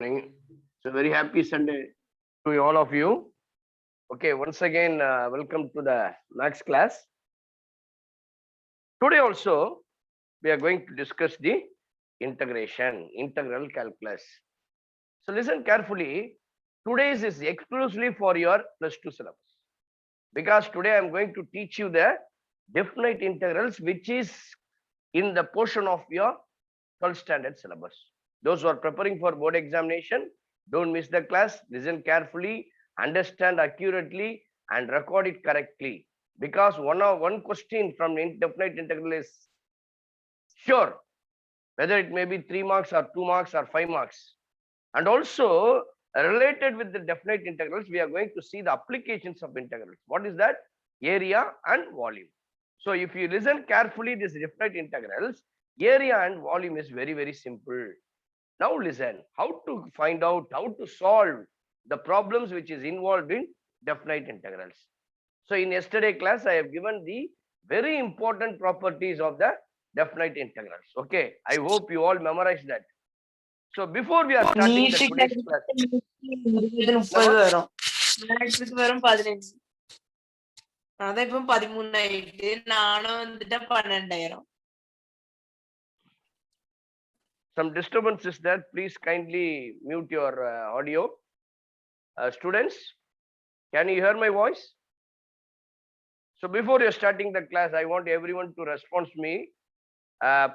Morning. So very happy Sunday to all of you. Okay, once again, welcome to the max class. Today also, we are going to discuss the integral calculus. So listen carefully. Today's is exclusively for your plus 2 syllabus. Because today I am going to teach you the definite integrals, which is in the portion of your 12th standard syllabus. Those who are preparing for board examination, don't miss the class, listen carefully, understand accurately, and record it correctly. Because one question from definite integral is sure, whether it may be 3 marks or 2 marks or 5 marks. And also, related with the definite integrals, we are going to see the applications of integrals. What is that? Area and volume. So if you listen carefully, this definite integrals, area and volume is very, very simple. Now listen, how to find out, how to solve the problems which is involved in definite integrals. So in yesterday class, I have given the very important properties of the definite integrals. Okay, I hope you all memorize that. So before we are starting the today's class, some disturbance is there. Please kindly mute your audio. Students, can you hear my voice? So before you're starting the class, I want everyone to respond to me.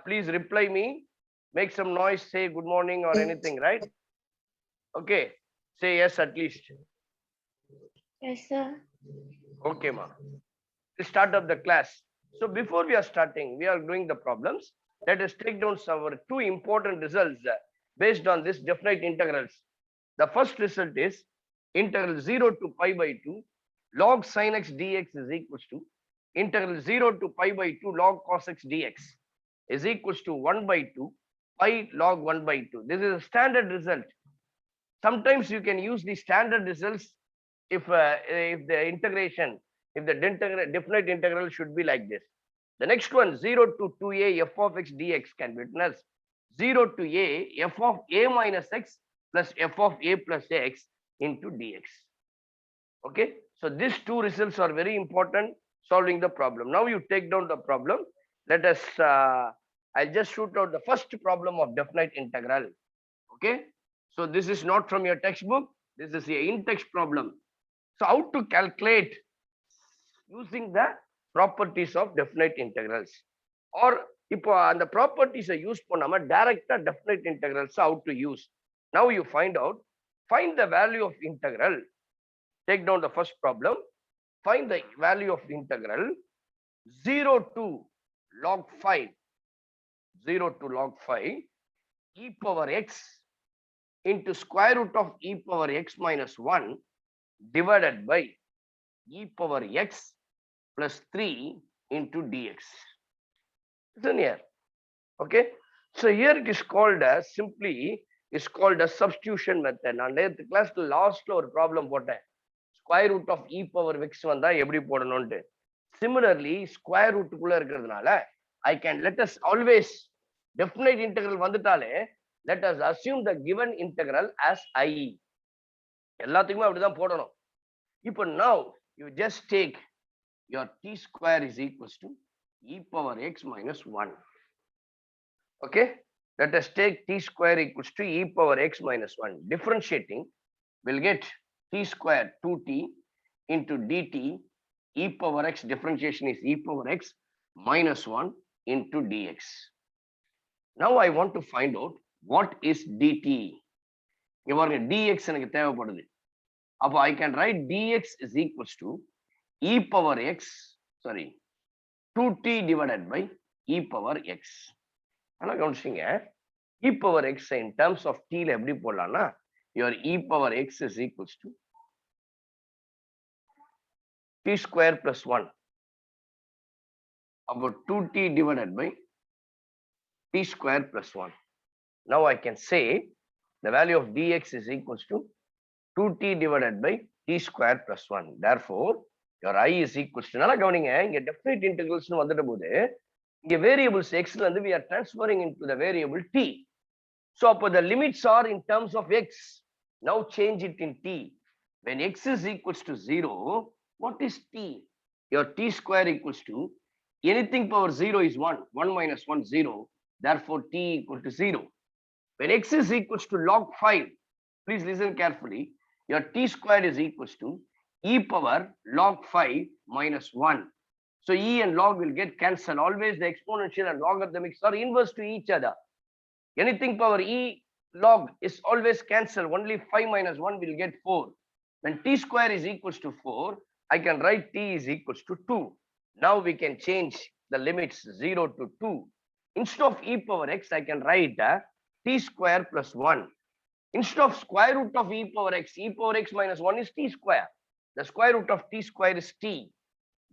Please reply me. Make some noise, say good morning or anything, right? Okay. Say yes at least. Yes, sir. Okay, ma. Let's start up the class. So before we are starting, we are doing the problems. Let us take down our two important results based on this definite integrals. The first result is integral 0 to pi by 2 log sin x dx is equals to integral 0 to pi by 2 log cos x dx is equals to 1 by 2 pi log 1 by 2. This is a standard result. Sometimes you can use the standard results if the integration, if the definite integral should be like this. The next one, 0 to 2a f of x dx can be written as 0 to a f of a minus x plus f of a plus x into dx. Okay, so these two results are very important solving the problem. Now you take down the problem. Let us, I'll just shoot out the first problem of definite integral. Okay, so this is not from your textbook. This is a in-text problem. So how to calculate using the properties of definite integrals, or இப்போ அந்த ப்ராப்பர்ட்டிஸை use பண்ணாம டைரக்டா definite integrals how to use. Now you find the value of integral. Take down the first problem. Find the value of integral 0 to log 5 0 to log 5 e power x into square root of e power x minus 1 divided by e power x plus 3 into dx. Isn't here? Okay, so here it is called as simply is called a substitution method. நான் நேற்று கிளாஸ்ல லாஸ்ட்ல ஒரு problem போட்டேன், square root of e power x வந்தா எப்படி போடணும்ட்டு. Similarly square ரூட்டுக்குள்ள இருக்கிறதுனால I can let us always definite integral வந்துட்டாலே let us assume the given integral as I. எல்லாத்துக்குமே அப்படிதான் போடணும். இப்போ now you just take your t square is equals to e power x minus 1. Okay, let us take t square equals to e power x minus 1. Differentiating, we'll get t square 2t into dt e power x. Differentiation is e power x minus 1 into dx. Now I want to find out what is dt. இங்க பாருங்க, dx எனக்கு தேவைப்படுது. அப்போ I can write dx is equals to e power x, sorry, 2t divided by e power x. ஆனால் கவனிச்சிங்க, e power x in terms of t ல எப்படி போடலாம்னா your e power x is equals to t square plus 1 அப்போ 2t divided by t square plus 1. Now I can say the value of dx is equals to 2t divided by t square plus 1. Therefore your I is equals to, நல்லா கவனிங்க, இங்க definite integrals வந்துட்ட போது இங்க variables எக்ஸ்ல இருந்து we are transferring into the variable t. So the limits are in terms of x. Now change it in t. When x is equals to 0, what is t? Your t square equals to anything power 0 is 1. 1 minus 1, 0. Therefore, t equal to 0. When x is equals to log 5, please listen carefully. Your t squared is equals to e power log 5 minus 1. So e and log will get cancelled. Always the exponential and logarithmics are inverse to each other. Anything power e log is always cancelled. Only 5 minus 1 will get 4. When t square is equals to 4, I can write t is equals to 2. Now we can change the limits 0 to 2. Instead of e power x, I can write t square plus 1. Instead of square root of e power x minus 1 is t square. The square root of t square is t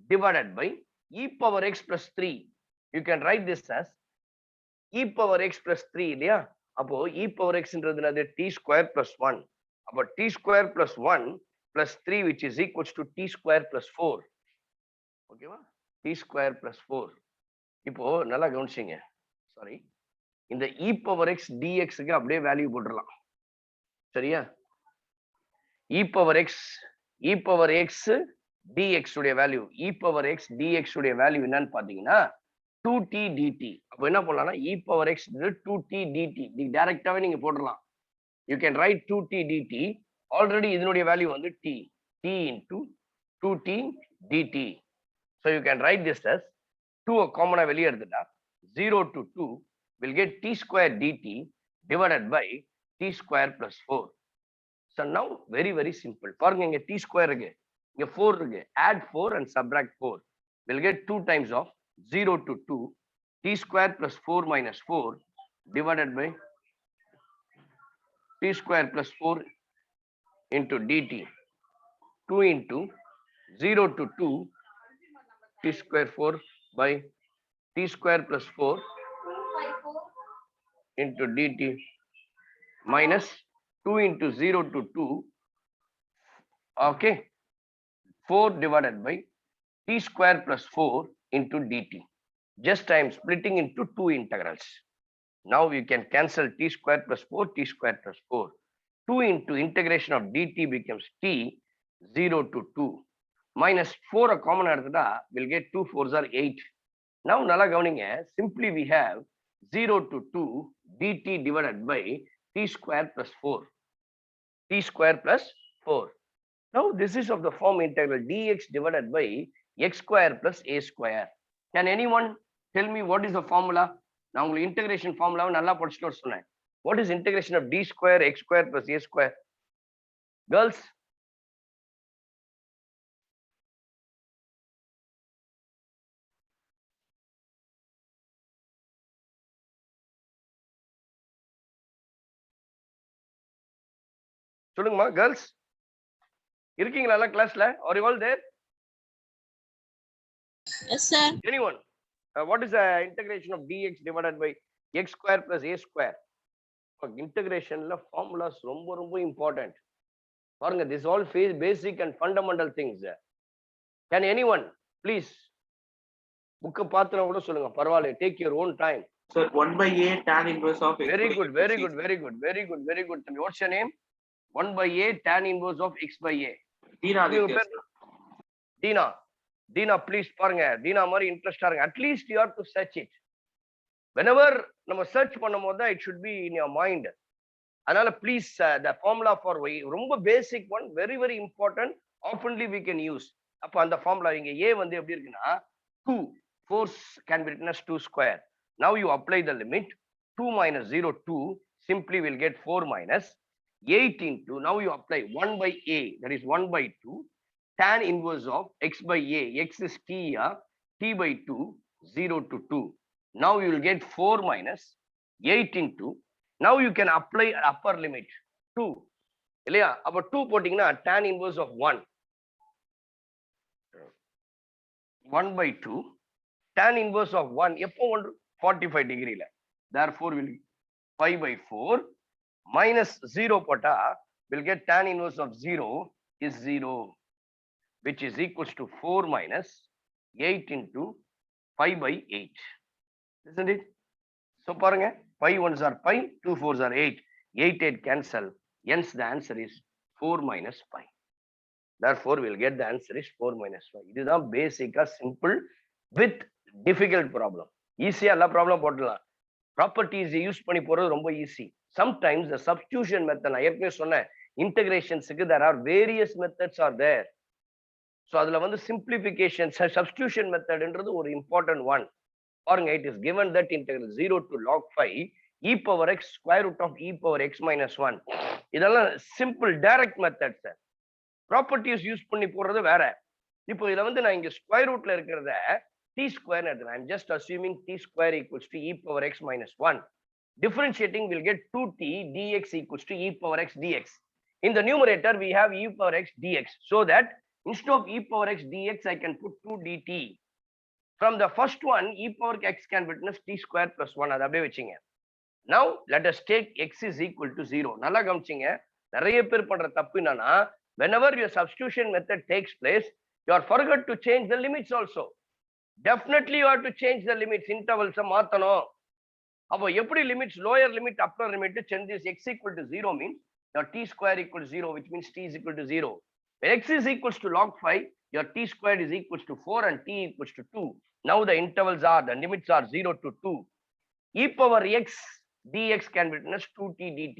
divided by e power x plus 3. You can write this as e power x plus 3 இல்லையா? அப்போ e power x ன்றது t square plus 1. அப்போ t square plus 1 plus 3 which is equals to t square plus 4. ஓகேவா? t square plus 4. இப்போ நல்லா கவனிச்சிங்க. Sorry. இந்த e power x dx க்கு அப்படியே வேல்யூ போட்டுறலாம். சரியா? e power x dx உடைய value e power x dx உடைய வேல்யூ என்னன்னு பாத்தீங்கன்னா 2t dt. அப்ப என்ன பண்ணலாம்னா e power x 2t dt டைரக்டாவே நீங்க போடலாம். You can write 2t dt. Already இதனுடைய வேல்யூ வந்து t into 2t dt. So you can write this as 2 காமனா வெளியே எடுத்துட்டா 0 to 2 will get t square dt divided by t square plus 4. So now very simple. பாருங்க இங்க t square இருக்கு, இங்க 4 இருக்கு. Add 4 and subtract 4. We'll get 2 times of 0 to 2 t square plus 4 minus 4 divided by t square plus 4 into dt. 2 into 0 to 2 t square 4 by t square plus 4 into dt minus 2 into 0 to 2, okay, 4 divided by t square plus 4 into dt. Just I am splitting into two integrals. Now you can cancel t square plus 4, t square plus 4. 2 into integration of dt becomes t 0 to 2 minus 4 a common எடுத்துட்டா will get 2 4s are 8. Now நல்லா கவனிங்க, simply we have 0 to 2 dt divided by t square plus 4. t square plus 4. Now this is of the form integral dx divided by x square plus a square. Can anyone tell me what is the formula? நான் உங்களுக்கு integration formula நல்லா படிச்சுட்டு வர சொன்னேன். What is integration of d square x square plus a square? Girls? சொல்லுங்கம்மா girls? இருக்கீங்களா கிளாஸ்ல? Are you all there? Yes, sir. Anyone? What is the integration of dx divided by x square plus a square? Integrationல formulas ரொம்ப important. பாருங்க, this all basic and fundamental things. Can anyone please book பாத்துனா கூட சொல்லுங்க, பரவாயில்லை, take your own time. Sir, 1 by a tan inverse of x. Very good. What's your name? 1 by a tan inverse of x by a. Dina, please பாருங்க, Dina மாதிரி இன்ட்ரெஸ்டா இருங்க. At least you have to search it. Whenever நம்ம search பண்ணும்போது தான் it should be in your mind. அதனால please the formula for y ரொம்ப basic one, very important, oftenly we can use. அப்ப அந்த formula இங்க a வந்து எப்படி இருக்குன்னா 2 force can be written as 2 square. Now you apply the limit 2 minus 0 2, simply will get 4 minus 8 into, now you apply 1 by a, that is 1 by 2 tan inverse of x by a. X is t, t by 2, 0 to 2. Now you will get 4 minus 8 into, now you can apply upper limit 2 இல்லையா? அப்ப 2 போட்டீங்கன்னா tan inverse of 1 by 2 tan inverse of 1 எப்போ 45 டிகிரில, therefore will 5 by 4 minus 0 போட்டா will get tan inverse of 0 is 0, which is equals to 4 minus 8 into 5 by 8. Isn't it? So பாருங்க, 5 ones are 5, 2 fours are 8. 8, 8 cancel. Hence the answer is 4 minus 5. Therefore, we'll get the answer is 4 minus 5. This is basic, simple with difficult problem. Easy, alla problem போடலாம். Properties use பண்ணி போறது ரொம்ப easy. Sometimes the substitution method, நான் ஏற்கனவே சொன்னேன், integrationsக்கு there are various methods are there. So அதுல வந்து simplification, substitution method என்றது ஒரு important one. பாருங்க, it is given that integral 0 to log 5 e power x square root of e power x minus 1. இதெல்லாம் simple direct methods. Properties use பண்ணி போடுறது வேற. இப்போ இதுல வந்து நான் இங்க ஸ்கொயர் ரூட்ல இருக்கிறத t square எடுத்துறேன். I'm just assuming t square equals to e power x minus 1. Differentiating will get 2t dx equals to e power x dx. In the numerator we have e power x dx, so that instead of e power x dx I can put 2 dt. From the first one e power x can witness t square plus 1. அது அப்படியே வெச்சீங்க. Now let us take x is equal to 0. நல்லா கவனிச்சீங்க. நிறைய பேர் பண்ற தப்பு என்னன்னா, whenever your substitution method takes place, you are forgot to change the limits also. Definitely you have to change the limits. Intervals மாத்தணும். அப்போ எப்படி limits, lower limit, upper limit, change this x equal to 0 means your t square equals 0, which means t is equal to 0. When x is equals to log 5, your t squared is equals to 4 and t equals to 2. Now the intervals are, the limits are 0 to 2. E power x dx can witness 2t dt.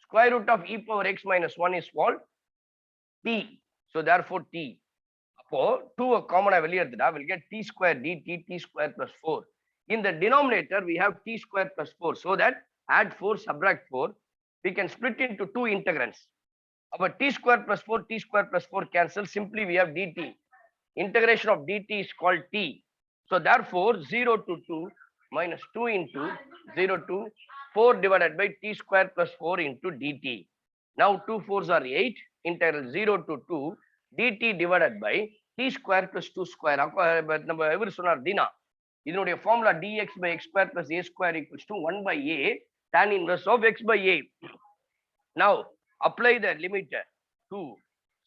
Square root of e power x minus 1 is called t. So therefore t. அப்போ 2 common வெளிய எடுத்துட்டா will get t square dt, t square plus 4. In the denominator we have t square plus 4. So that add 4, subtract 4. We can split into two integrands. அப்போ t square plus 4, t square plus 4 cancel. Simply we have dt. Integration of dt is called t. So therefore 0 to 2 minus 2 into 0 to 4 divided by t square plus 4 into dt. Now 2 4s are 8. Integral 0 to 2 dt divided by t square plus 2 square. நம்ம எவர் சொன்னார் தீனா, இதனுடைய formula dx by x square plus a square equals to 1 by a tan inverse of x by a. Now apply the limit 2.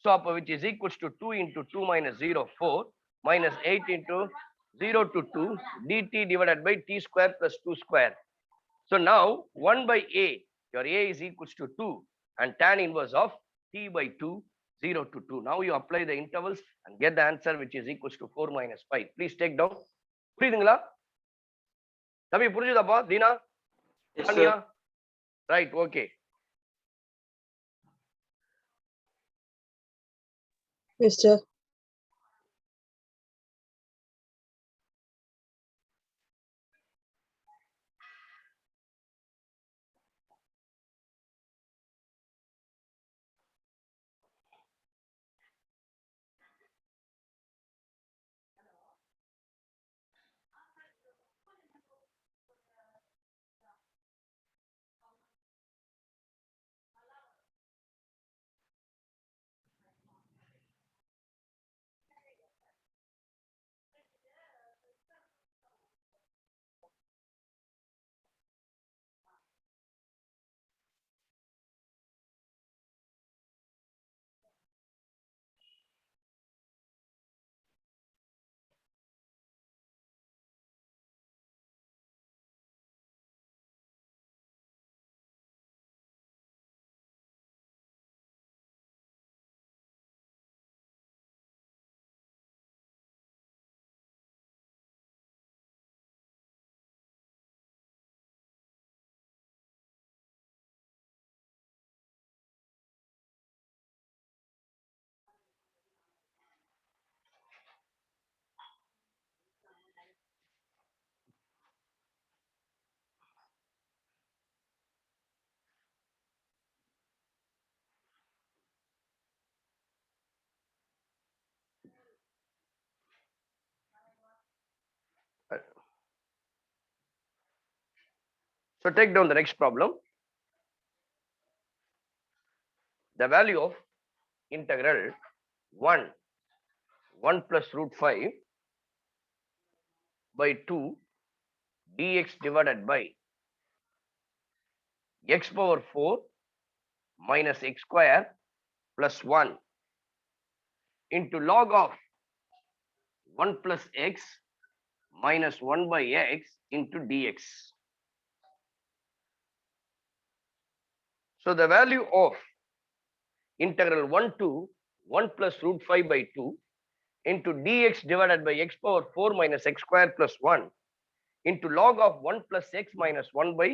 So which is equals to 2 into 2 minus 0, 4 minus 8 into 0 to 2 dt divided by t square plus 2 square. So now 1 by a, your a is equals to 2 and tan inverse of t by 2, 0 to 2. Now you apply the intervals and get the answer, which is equals to 4 minus 5. Please take down. புரியுதுங்களா தம்பி? புரிஞ்சுதாப்பா Dheena? Yes, sir. Right, okay. Yes, sir. So take down the next problem. The value of integral 1 plus root 5 by 2 dx divided by x power 4 minus x square plus 1 into log of 1 plus x minus 1 by x into dx. So the value of integral 1 to 1 plus root 5 by 2 into dx divided by x power 4 minus x square plus 1 into log of 1 plus x minus 1 by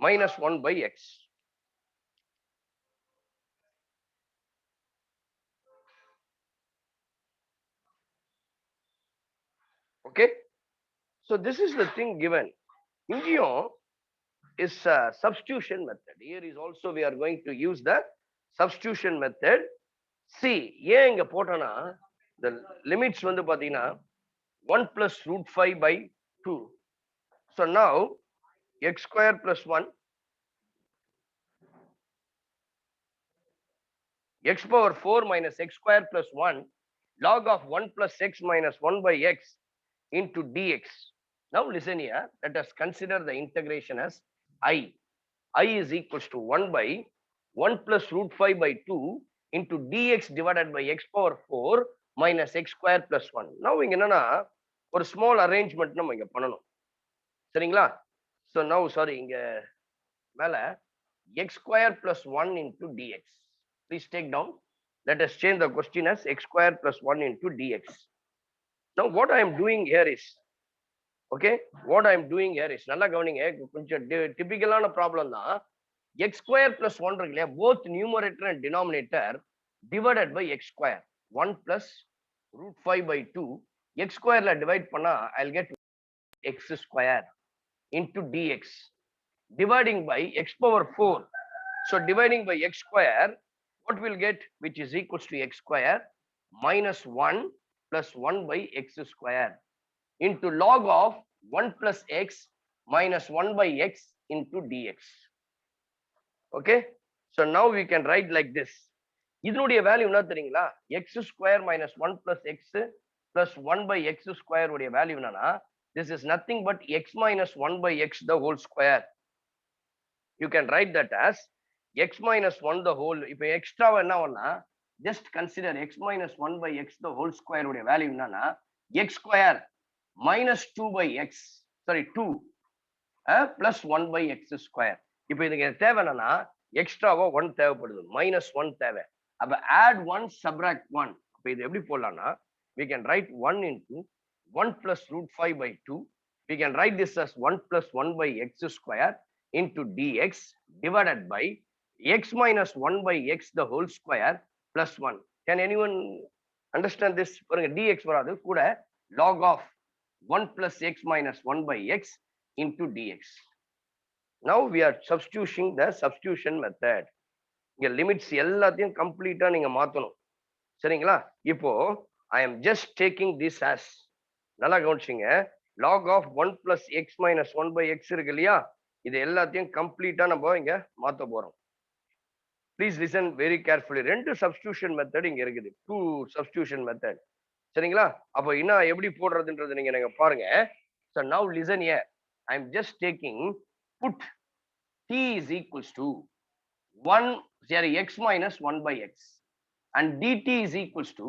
minus 1 by x. Okay. So this is the thing given. Ingeo is a substitution method. Here is also we are going to use the substitution method. See, ஏன் இங்க போட்டோம்னா the limits வந்து பாத்தீங்கன்னா 1 plus root 5 by 2. So now x square plus 1 x power 4 minus x square plus 1 log of 1 plus x minus 1 by x into dx. Now listen here, let us consider the integration as I. I is equals to 1 by 1 plus root 5 by 2 into dx divided by x power 4 minus x square plus 1. Now இங்க என்னன்னா ஒரு small arrangement நம்ம இங்க பண்ணணும். சரிங்களா? So now sorry இங்க மேல x square plus 1 into dx. Please take down. Let us change the question as x square plus 1 into dx. Now what I am doing here is, okay, what I am doing here is, நல்லா கவனிங்க, கொஞ்சம் டிபிக்கலான problem தான். x square plus 1 இருக்கு இல்லையா, both numerator and denominator divided by x square. 1 plus root 5 by 2 x square ல divide பண்ணா I'll get x square into dx dividing by x power 4. So dividing by x square, what we'll get, which is equals to x square minus 1 plus 1 by x square into log of 1 plus x minus 1 by x into dx. Okay, so now we can write like this. இதனுடைய value என்ன தெரியுங்களா, x square minus 1 plus x plus 1 by x square உடைய value என்னன்னா, this is nothing but x minus 1 by x the whole square. You can write that as x minus 1 the whole. இப்போ extra என்ன பண்ணா, just consider x minus 1 by x the whole square உடைய value என்னன்னா x square minus 2 by x, sorry 2 plus 1 by x square. இப்போ இதுக்கு தேவை என்னன்னா எக்ஸ்ட்ராவா 1 தேவைப்படுது, minus 1 தேவை. அப்ப add 1 subtract 1. அப்ப இது எப்படி போடலாம்னா, we can write 1 into 1 plus root 5 by 2. We can write this as 1 plus 1 by x square into dx divided by x minus 1 by x the whole square plus 1. Can anyone understand this? பாருங்க, dx வராது, கூட log of 1 plus x minus 1 by x into dx. Now we are substituting the substitution method. இங்க limits எல்லாத்தையும் கம்ப்ளீட்டா நீங்க மாத்தணும். சரிங்களா? இப்போ I am just taking this as, நல்லா கவனிச்சிங்க, log of 1 plus x minus 1 by x இருக்கு இல்லையா, இது எல்லாத்தையும் கம்ப்ளீட்டா நம்ம இங்க மாத்த போறோம். Please listen very carefully. ரெண்டு சப்ஸ்டிடியூஷன் மெத்தட் இங்க இருக்குது, டூ சப்ஸ்டிடியூஷன் மெத்தட். சரிங்களா? அப்போ என்ன எப்படி போடுறதுன்றது நீங்க பாருங்க. So now listen here, I am just taking, put t is equals to 1 x minus 1 by x and dt is equals to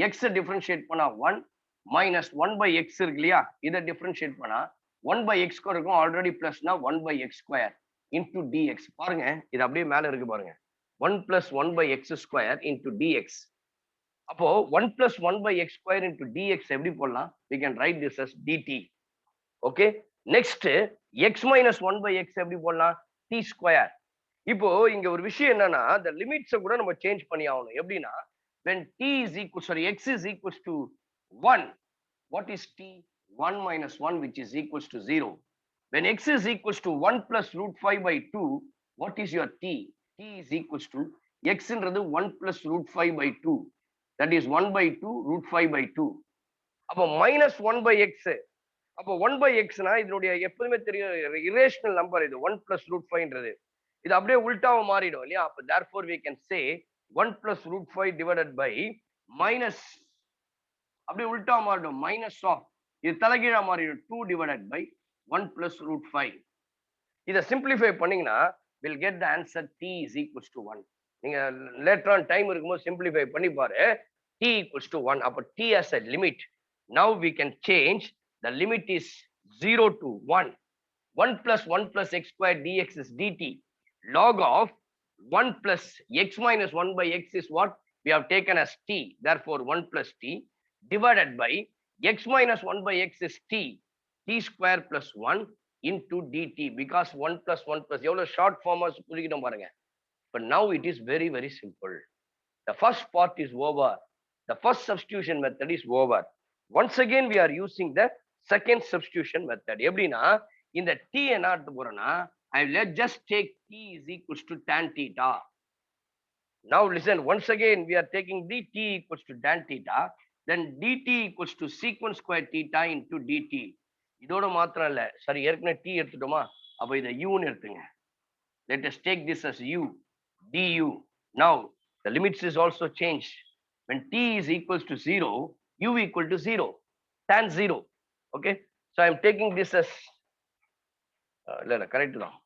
x differentiate பண்ணா 1 minus 1 by x இருக்கு இல்லையா, இதை differentiate பண்ணா 1 by x இருக்கும், already பிளஸ்னா 1 by x square into dx. பாருங்க, இது அப்படியே மேல இருக்கு பாருங்க, 1 plus 1 by x square into dx. அப்போ 1 plus 1 by x square into dx எப்படி போடலாம், we can write this as dt. okay, next x minus 1 by x எப்படி போடலாம், t square. இப்போ இங்க ஒரு விஷயம் என்னன்னா, the limits கூட நம்ம சேஞ்ச் பண்ணி ஆகணும். எப்படின்னா, when t is equal, sorry, x is equals to 1, what is t? 1 minus 1, which is equals to 0. When x is equals to 1 plus root 5 by 2, what is your t? T is equals to x ன்றது 1 plus root 5 by 2, that is 1 by 2 root 5 by 2. அப்போ minus 1 by x. அப்போ 1 by x னா இதனுடைய எப்பவுமே தெரியும் irrational number இது, 1 plus root 5ன்றது இது அப்படியே உல்டாவா மாறிடும் இல்லையா. அப்ப therefore we can say 1 plus root 5 divided by minus, அப்படியே உல்டாவா மாறிடும், minus of, இது தலைகீழா மாறிடும் 2 divided by 1 plus root 5. இதை சிம்பிளிஃபை பண்ணீங்கன்னா we'll get the answer t is equals to 1. நீங்க later on டைம் இருக்கும்போது சிம்பிளிஃபை பண்ணி பாரு, t equals to 1. அப்ப t has a limit. Now we can change, the limit is 0 to 1. 1 plus 1 plus x square dx is dt. log of 1 plus x minus 1 by x is what we have taken as t. Therefore, 1 plus t divided by x minus 1 by x is t square plus 1 into dt, because 1 plus 1 plus எவ்வளவு short form புரிஞ்சிட்டோம் பாருங்க. But now it is very, very simple. The first part is over. The first substitution method is over. Once again, we are using the second substitution method. எப்படின்னா இந்த t என்ன எடுத்து போறோம்னா, I will just take t is equals to tan theta. Now listen, once again we are taking the t equals to tan theta, then dt equals to secant square theta into dt. இதோட மாத்திரம் இல்ல, சரி ஏற்கனவே t எடுத்துட்டோமா, அப்ப இத u ன்னு எடுத்துங்க. Let us take this as u du. Now the limits is also changed. When t is equals to 0, u equal to 0, tan 0. Okay, so I am taking this as இல்ல correct தான்,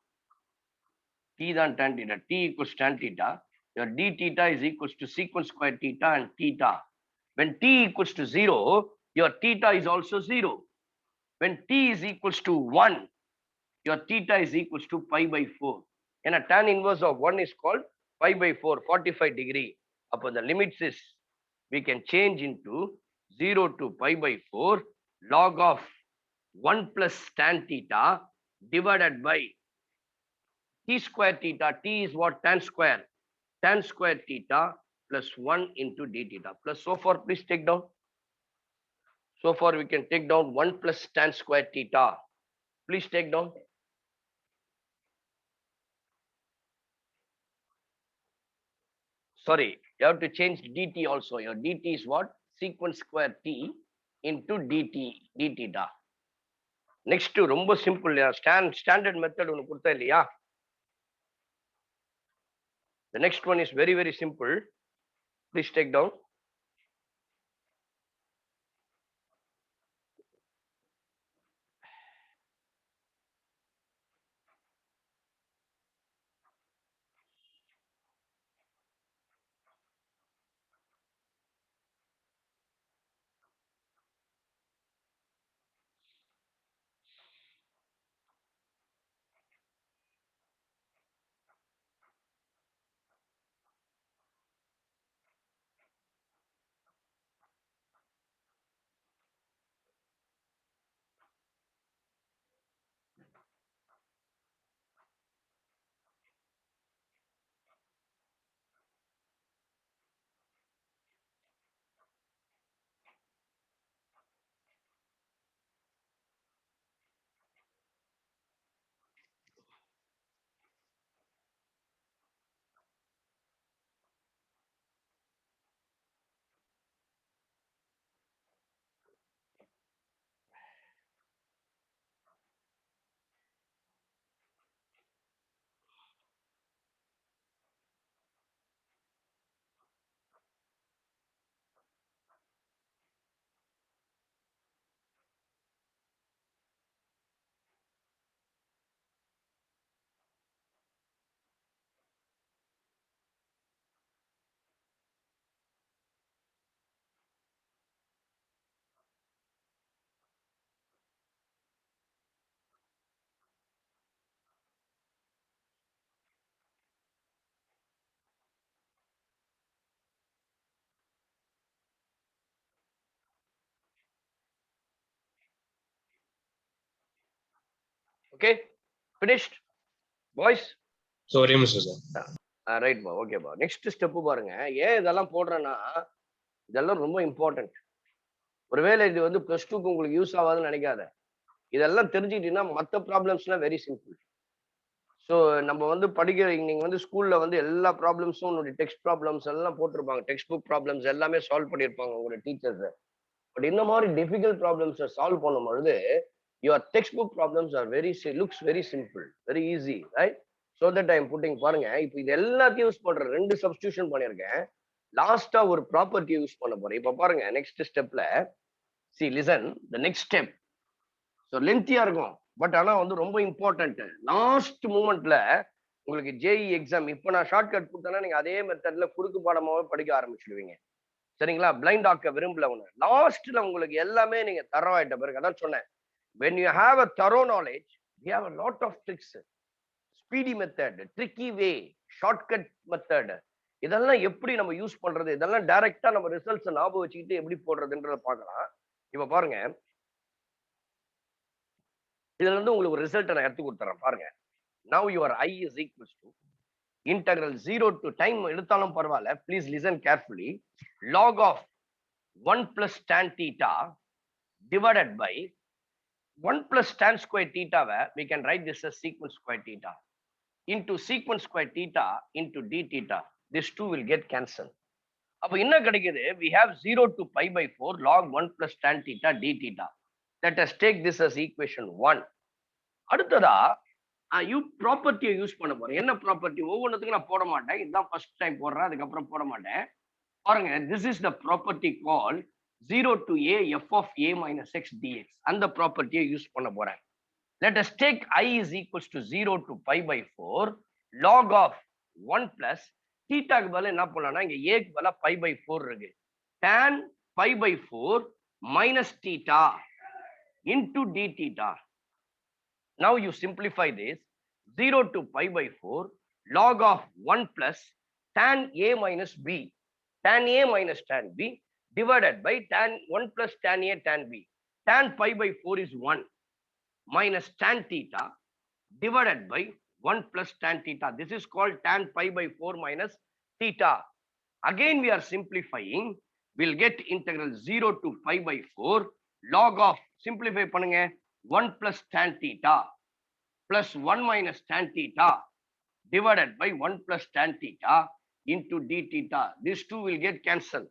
t தான் tan theta, t equals tan theta, your d theta is equals to secant square theta and theta. When t equals to 0, your theta is also 0. When t is equals to 1, your theta is equals to pi by 4. And a tan inverse of 1 is called pi by 4, 45 degree. Upon the limits is, we can change into 0 to pi by 4 log of 1 plus tan theta divided by t square theta. T is what? Tan square. Tan square theta plus 1 into d theta. Plus so far, please take down. So far, we can take down 1 plus tan square theta. Please take down. Sorry, you have to change dt also. Your dt is what? Secant square t into dt, d theta. Next to ரொம்ப simple, standard method ஒன்னு கொடுத்தா இல்லையா? The next one is very, very simple. Please take down. Okay, finished, boys. Sorry, Mr. Sir. Right பா, okay பா. Next step பாருங்க. ஏன் இதெல்லாம் போடுறேன்னா, இதெல்லாம் ரொம்ப இம்பார்ட்டன்ட். ஒருவேளை இது வந்து பிளஸ் டூக்கு உங்களுக்கு யூஸ் ஆகாதுன்னு நினைக்காத. இதெல்லாம் தெரிஞ்சுக்கிட்டீங்கன்னா மற்ற ப்ராப்ளம்ஸ்லாம் வெரி சிம்பிள். ஸோ நம்ம வந்து படிக்கிற, நீங்க வந்து ஸ்கூல்ல வந்து எல்லா ப்ராப்ளம்ஸும் உங்களுடைய டெக்ஸ்ட் ப்ராப்ளம்ஸ் எல்லாம் போட்டிருப்பாங்க, டெக்ஸ்ட் புக் ப்ராப்ளம்ஸ் எல்லாமே சால்வ் பண்ணியிருப்பாங்க உங்களுடைய டீச்சர்ஸ். பட் இந்த மாதிரி டிஃபிகல்ட் ப்ராப்ளம்ஸை சால்வ் பண்ணும் பொழுது your textbook problems are looks very simple, very easy, right? So that I am putting, பாருங்க இப்போ இது எல்லாத்தையும் யூஸ் பண்ற ரெண்டு சப்ஸ்டிடியூஷன் பண்ணிருக்கேன். லாஸ்டா ஒரு ப்ராப்பர்ட்டி யூஸ் பண்ண போறேன். இப்போ பாருங்க நெக்ஸ்ட் ஸ்டெப்ல, see listen, the next step. So லென்த்தியா இருக்கும், பட் ஆனா வந்து ரொம்ப இம்பார்ட்டன்ட். லாஸ்ட் மூமெண்ட்ல உங்களுக்கு ஜேஇ எக்ஸாம், இப்போ நான் ஷார்ட் கட் கொடுத்தேன்னா நீங்க அதே மெத்தட்ல குறுக்கு பாடமாவே படிக்க ஆரம்பிச்சிடுவீங்க. சரிங்களா? பிளைண்ட் ஆக்க விரும்பல ஒண்ணு. லாஸ்ட்ல உங்களுக்கு எல்லாமே நீங்க தரவாயிட்ட பிறகு, அதான் சொன்னேன், when you have a thorough knowledge, we have a lot of tricks. Speedy method, tricky way, shortcut method, இதெல்லாம் எப்படி நம்ம யூஸ் பண்றது, இதெல்லாம் டைரக்டா நம்ம ரிசல்ட்ஸ் ஞாபகம் வச்சுக்கிட்டு எப்படி போடுறதுன்றத பார்க்கலாம். இப்ப பாருங்க, இதுல இருந்து உங்களுக்கு ஒரு ரிசல்ட் நான் எடுத்து கொடுத்துறேன் பாருங்க. Now your I is equals to integral 0 to time எடுத்தாலும் பரவாயில்ல, please listen carefully, log of 1 plus tan theta divided by 1 plus tan square theta, we can write this as secant square theta into secant square theta into d theta. This two will get cancelled. அப்ப என்ன கிடைக்குது? We have 0 to pi by 4 log 1 plus tan theta d theta. Let us take this as equation 1. அடுத்ததா ப்ராப்பர்ட்டியை use பண்ண போறேன். என்ன property? ஒவ்வொன்றுத்துக்கும் நான் போட மாட்டேன். இதுதான் ஃபர்ஸ்ட் டைம் போடுறேன், அதுக்கப்புறம் போட மாட்டேன். பாருங்க, this is the property called 0 to a f of a minus x dx. அந்த ப்ராப்பர்ட்டியை யூஸ் பண்ண போறேன். Let us take I is equals to 0 to pi by 4 log of 1 plus thetaக்கு பதிலா என்ன பண்ணலாம்னா, இங்க a க்கு பதிலா pi by 4 இருக்கு. tan pi by 4 minus theta into d theta. Now you simplify this, 0 to pi by 4 log of 1 plus tan a minus b, tan a minus tan b divided by tan 1 plus tan a tan b. Tan pi by 4 is 1 minus tan theta divided by 1 plus tan theta. This is called tan pi by 4 minus theta. Again we are simplifying, we'll get integral 0 to pi by 4 log of, simplify பண்ணுங்க, 1 plus tan theta plus 1 minus tan theta divided by 1 plus tan theta into d theta. These two will get cancelled.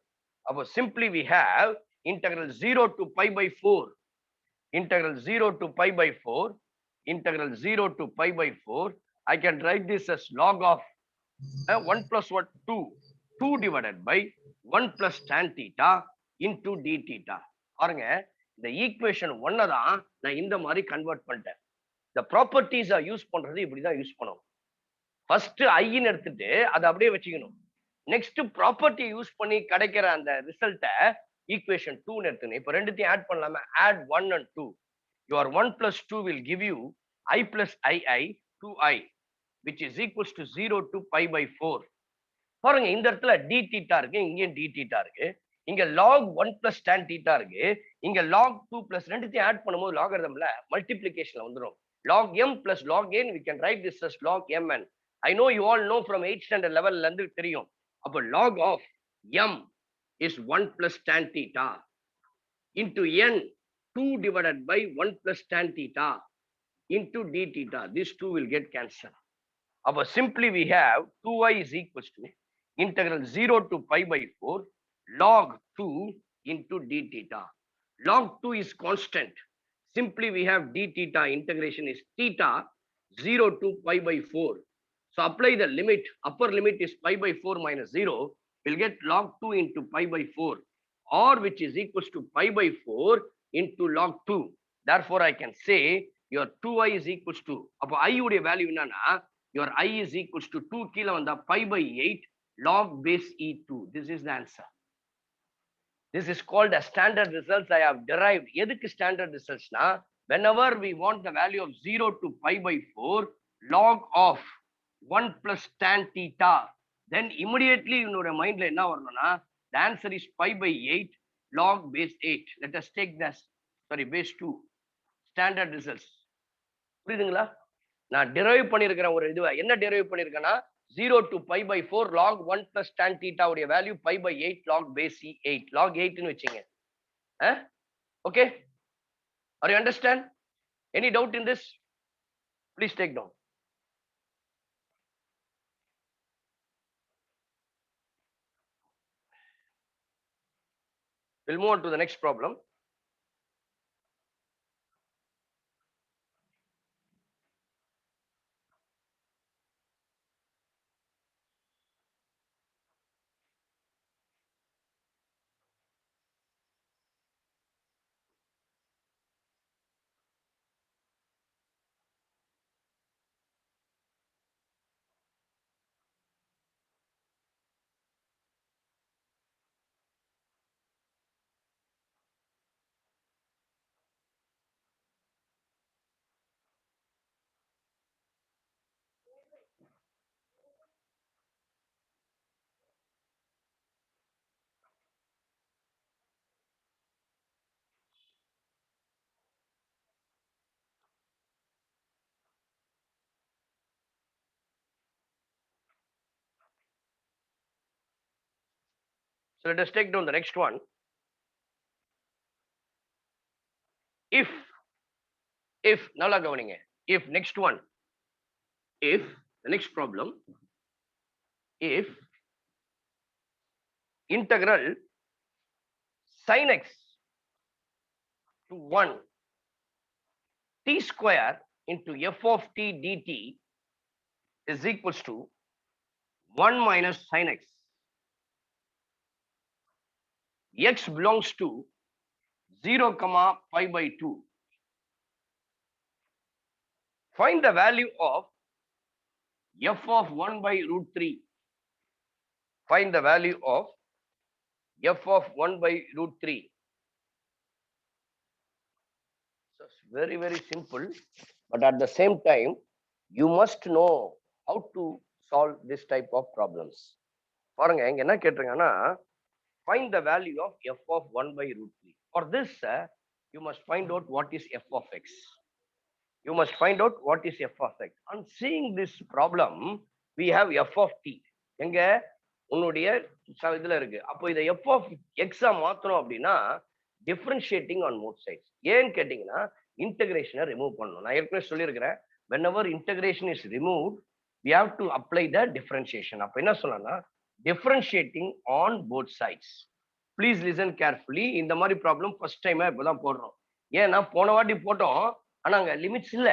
Simply we have integral 0 to pi by 4, integral 0 to pi by 4, integral 0 to pi by 4. I can write this as log of 1 plus what? 2. 2 divided by 1 plus tan theta into d theta. பாருங்க, இந்த equation 1 தான் நான் இந்த மாதிரி convert பண்ணிட்டேன். இந்த properties use பண்றது இப்படிதான் யூஸ் பண்ணணும். ஃபர்ஸ்ட் ஐன்னு எடுத்துட்டு அதை அப்படியே வச்சுக்கணும். நெக்ஸ்ட் ப்ராப்பர்ட்டி யூஸ் பண்ணி கிடைக்கிற அந்த ரிசல்ட்டை ஈக்குவேஷன் 2 எடுத்துக்கணும். இப்போ ரெண்டுத்தையும் ஆட் பண்ணலாமா? Add 1 and 2. Your 1 plus 2 will give you I plus II 2i which is equals to 0 to pi by 4. பாருங்க, இந்த இடத்துல d theta இருக்கு, இங்கேயும் d theta இருக்கு, இங்க log 1 plus tan theta இருக்கு, இங்க log 2 plus, ரெண்டுத்தையும் ஆட் பண்ணும்போது லாகரிதம்ல மல்டிப்ளிகேஷன்ல வந்துரும். Log m plus log n, we can write this as log mn. I know you all know from 8th standard level ல இருந்து தெரியும். அப்போ log of m is 1 plus tan theta into n 2 divided by 1 plus tan theta into d theta. These two will get cancelled. அப்போ simply we have 2i is equals to integral 0 to pi by 4 log 2 into d theta. Log 2 is constant. Simply we have d theta integration is theta 0 to pi by 4. So apply the limit, upper limit is pi by 4 minus 0, we'll get log 2 into pi by 4, or which is equals to pi by 4 into log 2. Therefore I can say your 2i is equals to, அப்போ I உடைய value என்னன்னா, your I is equals to 2 கீழே வந்தா pi by 8 log base e2. This is the answer. This is called as standard results I have derived. எதுக்கு standard results na, whenever we want the value of 0 to pi by 4 log of 1 plus tan theta, then immediately உன்னோட மைண்ட்ல என்ன வரணும்னா, the answer is pi by 8 log base 8. Let us take this, base 2 standard results. புரியுதுங்களா? நான் derive பண்ணியிருக்கிறேன் ஒரு இதுவை. என்ன டெரைவ் பண்ணியிருக்கேன்னா, 0 to pi by 4 log 1 plus tan theta உடைய value pi by 8 log base 8. log 8 ன்னு வச்சுங்க. Okay? Are you understand? Any doubt in this? Please take down. We'll move on to the next problem. So let us take down the next one. If நல்லா கவனிங்க, if next one, if the next problem, if integral sin x to 1 t square into f of t dt is equals to 1 minus sin x. X belongs to 0, pi by 2. Find the value of f of 1 by root 3. Find the value of f of 1 by root 3. So it's very, very simple. But at the same time, you must know how to solve this type of problems. பாருங்க இங்க என்ன கேட்டிருக்காங்கன்னா find the value of f of 1 by root 3. For this, you must find out what is f of x. You must find out what is f of x. On seeing this problem, we have f of t. எங்க உன்னுடைய இதுல இருக்கு. அப்போ இதை f of x மாத்தணும் அப்படின்னா differentiating on both sides. ஏன்னு கேட்டீங்கன்னா இன்டகிரேஷனை ரிமூவ் பண்ணணும். நான் ஏற்கனவே சொல்லியிருக்கிறேன், whenever integration is removed, we have to apply the differentiation. அப்ப என்ன சொல்லணும்னா differentiating on both sides. Please listen carefully. இந்த மாதிரி ப்ராப்ளம் ஃபர்ஸ்ட் டைமா இப்பதான் போடுறோம். ஏன்னா போன வாட்டி போட்டோம், ஆனா அங்க லிமிட்ஸ் இல்ல.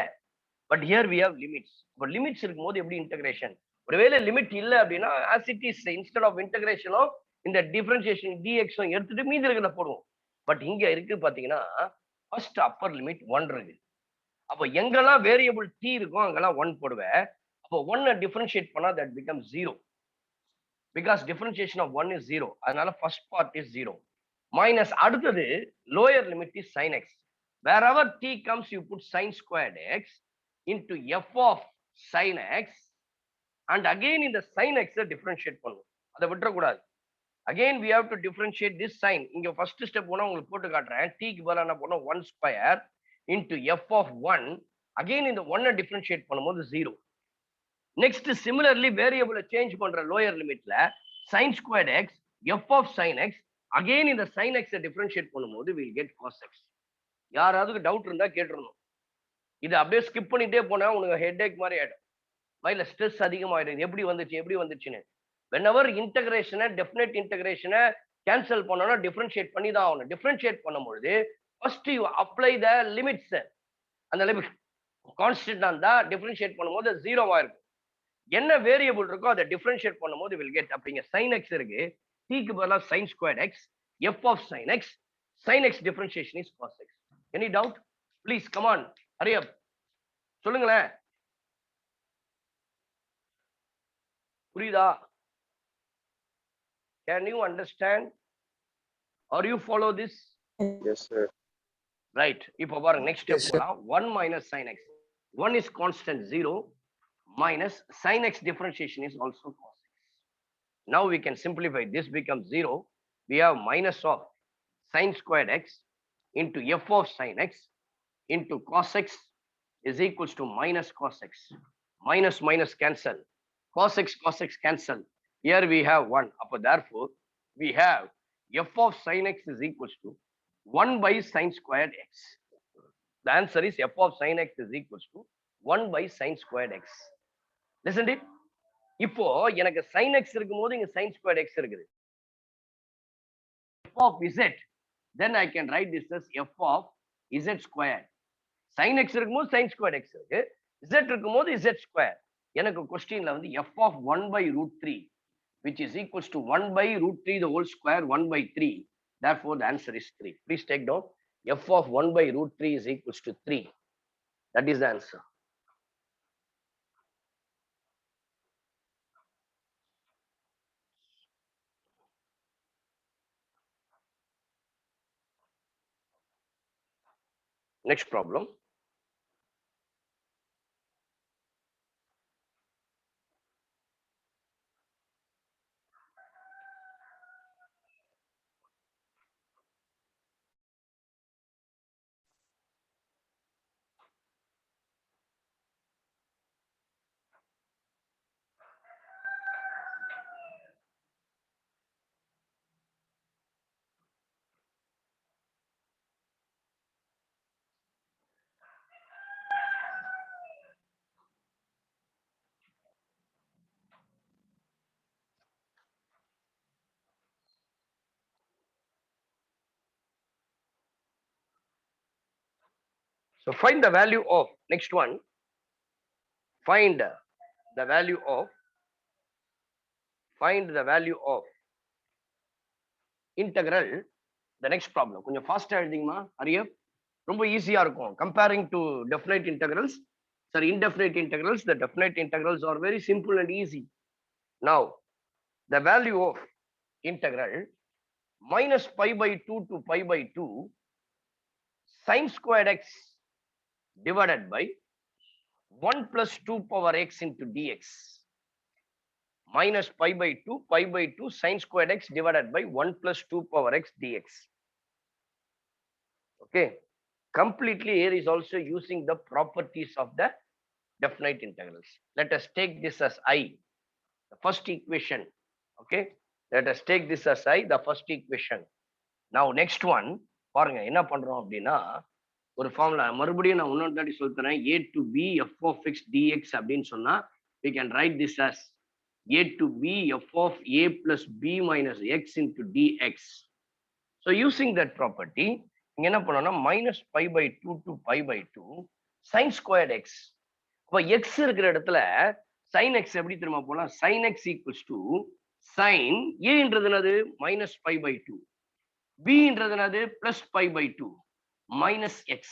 But here we have limits. இப்போ லிமிட்ஸ் இருக்கும்போது எப்படி இன்டகிரேஷன்? ஒருவேளை லிமிட் இல்ல அப்படின்னா as it is instead of இன்டகிரேஷனும் இந்த டிஃபரன்சியேஷன் டிஎக்ஸும் எடுத்துட்டு மீதி இருக்கிறத போடுவோம். பட் இங்க இருக்கு பாத்தீங்கன்னா ஃபர்ஸ்ட் அப்பர் லிமிட் 1 இருக்கு. அப்போ எங்கெல்லாம் வேரியபிள் டி இருக்கும் அங்கெல்லாம் 1 போடுவேன். அப்போ 1 டிஃபரன்ஷியேட் பண்ணா that become 0. Because differentiation of 1 is 0. அதனால first part is 0. Minus அடுத்தது lower limit is sin x. Wherever t comes, you put sin squared x into f of sin x. And again in the sin x differentiate பண்ணும். அதை விட்டுறக்கூடாது. Again we have to differentiate this sign. இங்க first step போனா உங்களுக்கு போட்டு காட்டுறேன். t க்கு பதிலா என்ன பண்ணோம் 1 square into f of 1. Again இந்த 1 differentiate பண்ணும்போது 0. Next similarly variable change பண்ற lower limitல sin squared x f of sin x. Again இந்த sin x differentiate பண்ணும்போது we'll get cos x. யாராவது டவுட் இருந்தா கேட்டுறணும். இது அப்படியே ஸ்கிப் பண்ணிட்டே போனா உனக்கு ஹெட்ஏக் மாதிரி ஆயிடும். மைண்ட்ல ஸ்ட்ரெஸ் அதிகமாயிடும். எப்படி வந்துச்சுன்னு. whenever இன்டகிரேஷனை டெஃபினைட் இன்டகிரேஷனை கேன்சல் பண்ணனும் டிஃபரன்ஷியேட் பண்ணி தான் ஆகணும். டிஃபரன்ஷியேட் பண்ணும்போது first you apply the limits. அந்த லிமிட் கான்ஸ்டன்டா இருந்தா டிஃபரன்ஷியேட் பண்ணும்போது 0வா இருக்கும். என்ன வேரியபிள் இருக்கோ அதை டிஃபரன்ஷியேட் பண்ணும்போது will get. அப்படிங்க sin x இருக்கு, t க்கு பதிலா sin squared x f of sin x. sin x differentiation is cos x. Any doubt? Please come on, hurry up. சொல்லுங்களேன். புரியுதா? Can you understand? Or you follow this? Yes, sir. Right. இப்போ பாருங்க next step Yes, sir. போலாம். 1 minus sin x. 1 is constant 0 minus sin x differentiation is also cos x. Now we can simplify. This becomes 0. We have minus of sin squared x into f of sin x into cos x is equals to minus cos x. Minus minus cancel. Cos x cancel. Here we have 1. Therefore, we have f of sin x is equals to 1 by sin squared x. The answer is f of sin x is equals to 1 by sin squared x. Listen it. இப்போ எனக்கு sin x இருக்கும்போது இங்க sin squared x இருக்குது. f of z, then I can write this as f of z squared. sin x இருக்கும்போது sin squared x இருக்கு, z இருக்கும்போது z square. எனக்கு கொஸ்டின்ல வந்து f of 1 by root 3 which is equals to 1 by root 3 the whole square 1 by 3. Therefore the answer is 3. Please take down f of 1 by root 3 is equals to 3. That is the answer. Next problem. So find the value of, next one, find the value of, integral, the next problem. கொஞ்சம் ஃபாஸ்டா எழுதிங்கமா அரிய, ரொம்ப ஈஸியா இருக்கும். Comparing to definite integrals, sorry, indefinite integrals, the definite integrals are very simple and easy. Now, the value of integral minus pi by 2 to pi by 2 sin squared x divided by 1 plus 2 power x into dx. Minus pi by 2 sin squared x divided by 1 plus 2 power x dx. Okay. Completely here is also using the properties of the definite integrals. Let us take this as I, the first equation. Okay. Let us take this as I, the first equation. Now next one, பாருங்க என்ன பண்றோம் அப்படின்னா, ஒரு formula மறுபடியும் நான் இன்னொரு தாட்டி சொல்றேன். A to b f of x dx அப்படின்னு சொன்னா we can write this as a to b f of a plus b minus x into dx. So using that property, இங்க என்ன பண்ணோம்னா minus pi by 2 to pi by 2 sin squared x. அப்ப x இருக்கிற இடத்துல sin x எப்படி தெரியுமா போலாம்? sin x equals to sin a என்றது என்னது minus pi by 2, b என்றது என்னது plus pi by 2 minus x.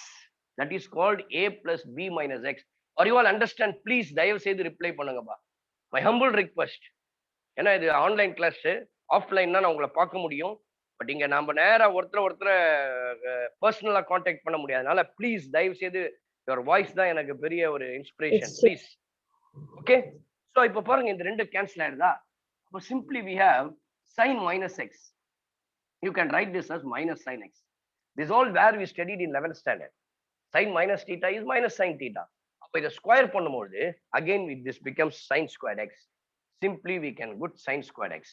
That is called a plus b minus x. Are you all understand? Please தயவு செய்து ரிப்ளை பண்ணுங்கப்பா. My humble request. ஏன்னா இது online class, ஆஃப்லைன்னா நான் உங்களை பார்க்க முடியும். பட் இங்க நம்ம நேரா ஒருத்தரை பர்சனலா கான்டாக்ட் பண்ண முடியாதனால ப்ளீஸ் தயவு செய்து யுவர் வாய்ஸ் தான் எனக்கு பெரிய ஒரு இன்ஸ்பிரேஷன். ப்ளீஸ். ஓகே. ஸோ இப்போ பாருங்க இந்த ரெண்டு கேன்சல் ஆயிடுதா? அப்போ simply we have sin minus x. You can write this as minus sin x. This all where we studied in 11th standard. Sin minus theta is minus sin theta. அப்போ இதை square பண்ணும்போது again this becomes sin squared x. Simply we can put sin squared x.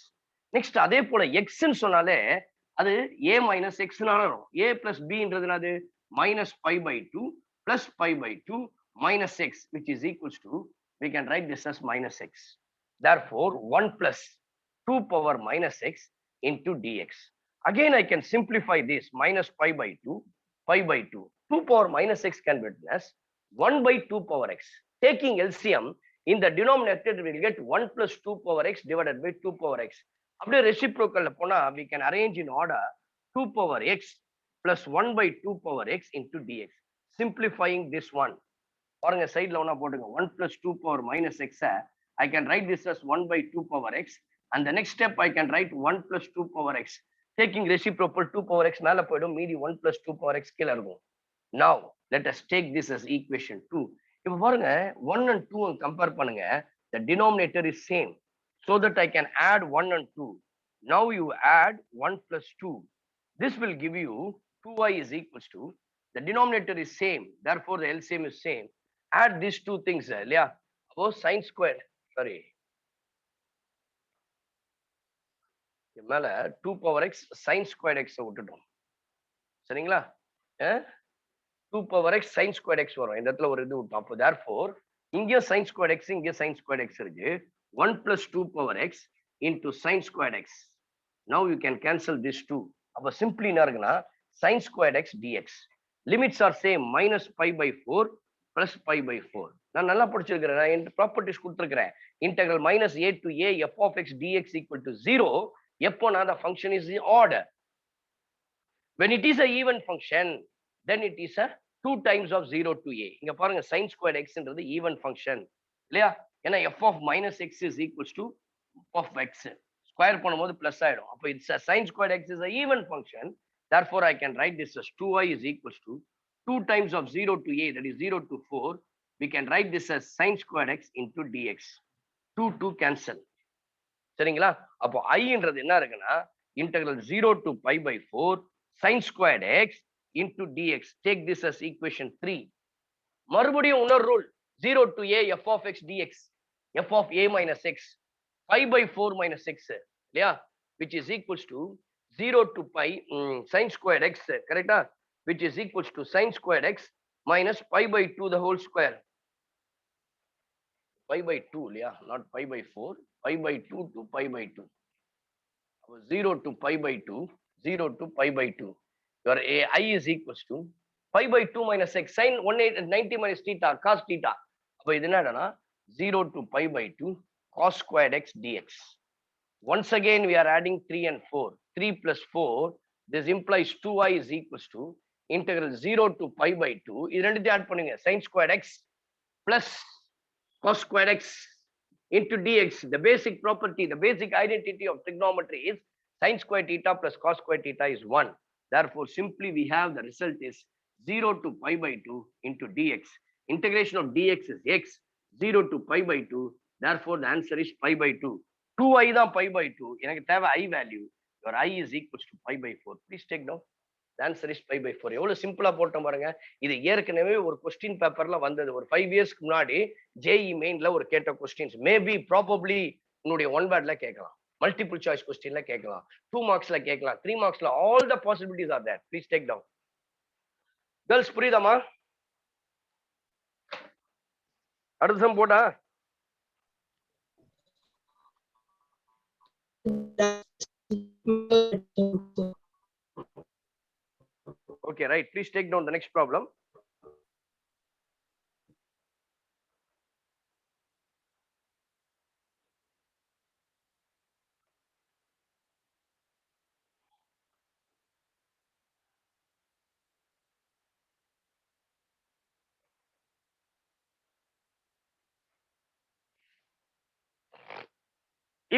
Next அதே போல x ன்னு சொன்னாலே அது a minus x னால வரும். a plus b என்றது என்னது minus pi by 2 plus pi by 2 minus x, which is equals to, we can write this as minus x. Therefore 1 plus 2 power minus x into dx. Again I can simplify this minus pi by 2, pi by 2. 2 power minus x can be written as 1 by 2 power x. Taking LCM, in the denominator we will get 1 plus 2 power x divided by 2 power x. அப்படியே ரெசிப்ரோக்கல்ல போனா we can arrange in order 2 power x plus 1 by 2 power x into dx. Simplifying this one, பாருங்க சைடுல ஒண்ணா போடுங்க. 1 plus 2 power minus x, I can write this as 1 by 2 power x, and the next step I can write 1 plus 2 power x. Taking reciprocal 2 power x மேல போய்டும், மீதி 1 plus 2 power x கீழ இருக்கும். Now let us take this as equation 2. இப்போ பாருங்க 1 and 2 compare பண்ணுங்க. The denominator is same, so that I can add 1 and 2. Now you add 1 plus 2. This will give you 2y is equals to, the denominator is same, therefore the LCM is same. Add these two things, இல்லையா? அப்போ sin squared, sorry, மேல 2 power x sin squared x விட்டுட்டோம். சரிங்களா? 2 power x sin squared x வரும். இந்த இடத்துல ஒரு இது விட்டோம். அப்போ therefore இங்க sin squared x, இங்க sin squared x இருக்கு. 1 plus 2 power x into sin squared x. Now you can cancel this 2. அப்போ simply என்ன இருக்குன்னா sin squared x dx. Limits are same, minus pi by 4 plus pi by 4. நான் நல்லா படிச்சிருக்கிறேன். நான் properties கொடுத்துருக்கிறேன். Integral minus a to a f of x dx equal to 0. எப்போனா the function is odd. When it is a even function, then it is a 2 times of 0 to a. இங்க பாருங்க sin squared x ன்றது even function இல்லையா? ஏன்னா f of minus x is equals to f of x. Square பண்ணும்போது plus ஆயிடும். அப்போ it's a sin squared x is a even function. Therefore I can write this as 2y is equals to 2 times of 0 to a, that is 0 to 4. We can write this as sin squared x into dx. 2 cancel. சரிங்களா? அப்போ I ன்றது என்ன இருக்குன்னா integral 0 to pi by 4 sin squared x into dx. Take this as equation 3. மறுபடியும் இன்னொரு rule, 0 to a f of x dx, f of a minus x, pi by 4 minus x, இல்லையா? Which is equals to 0 to pi sin squared x, correct? Which is equals to sin squared x minus pi by 2 the whole square. Pi by 2, இல்லையா? Not pi by 4, pi by 2 to pi by 2. 0 to pi by 2, 0 to pi by 2. Your I is equals to pi by 2 minus x sin 190 minus theta cos theta. அப்ப இது என்னடா 0 to pi by 2 cos squared x dx. Once again we are adding 3 and 4. 3 plus 4, this implies 2i is equals to integral 0 to pi by 2. இது ரெண்டுத்தையும் add பண்ணுங்க, sin squared x plus cos squared x into dx. The basic property, the basic identity of trigonometry is sin squared theta plus cos squared theta is 1. Therefore, simply we have the result is 0 to pi by 2 into dx. Integration of dx is x, 0 to pi by 2. Therefore, the answer is pi by 2. 2i தான் pi by 2. எனக்கு தேவை i value. Your i is equals to pi by 4. Please take down. The answer is pi by 4. எவ்வளவு சிம்பிளா போட்டோம் பாருங்க. இது ஏற்கனவே ஒரு கொஸ்டின் பேப்பர்ல வந்தது. ஒரு 5 இயர்ஸ்க்கு முன்னாடி ஜேஇ மெயின்ல ஒரு கேட்ட கொஸ்டின்ஸ். மேபி ப்ராபப்ளி உன்னுடைய ஒன் வேர்ட்ல கேட்கலாம், மல்டிபிள் சாய்ஸ் கொஸ்டின்ல கேட்கலாம், 2 மார்க்ஸ்ல கேட்கலாம், 3 மார்க்ஸ்ல. All the possibilities are there. Please take down. Girls புரியுதாமா? அடுத்த சம் போடா. Okay, right. Please take down the next problem.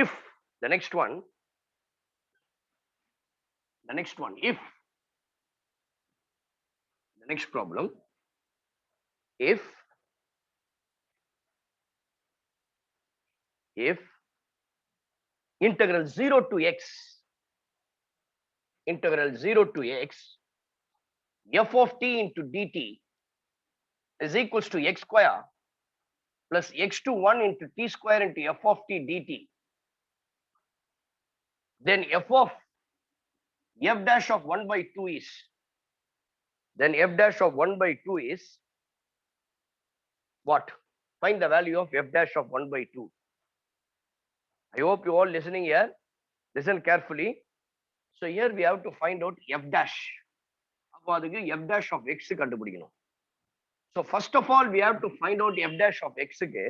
If the next one, if the next problem, if integral 0 to x, f of t into dt is equals to x square plus x to 1 into t square into f of t dt, then f dash of 1 by 2 is, what? Find the value of f dash of 1 by 2. I hope you all listening here. Listen carefully. So here we have to find out f dash. அப்போ அதுக்கு f dash of x கண்டுபிடிக்கணும். So first of all we have to find out f dash of x க்கு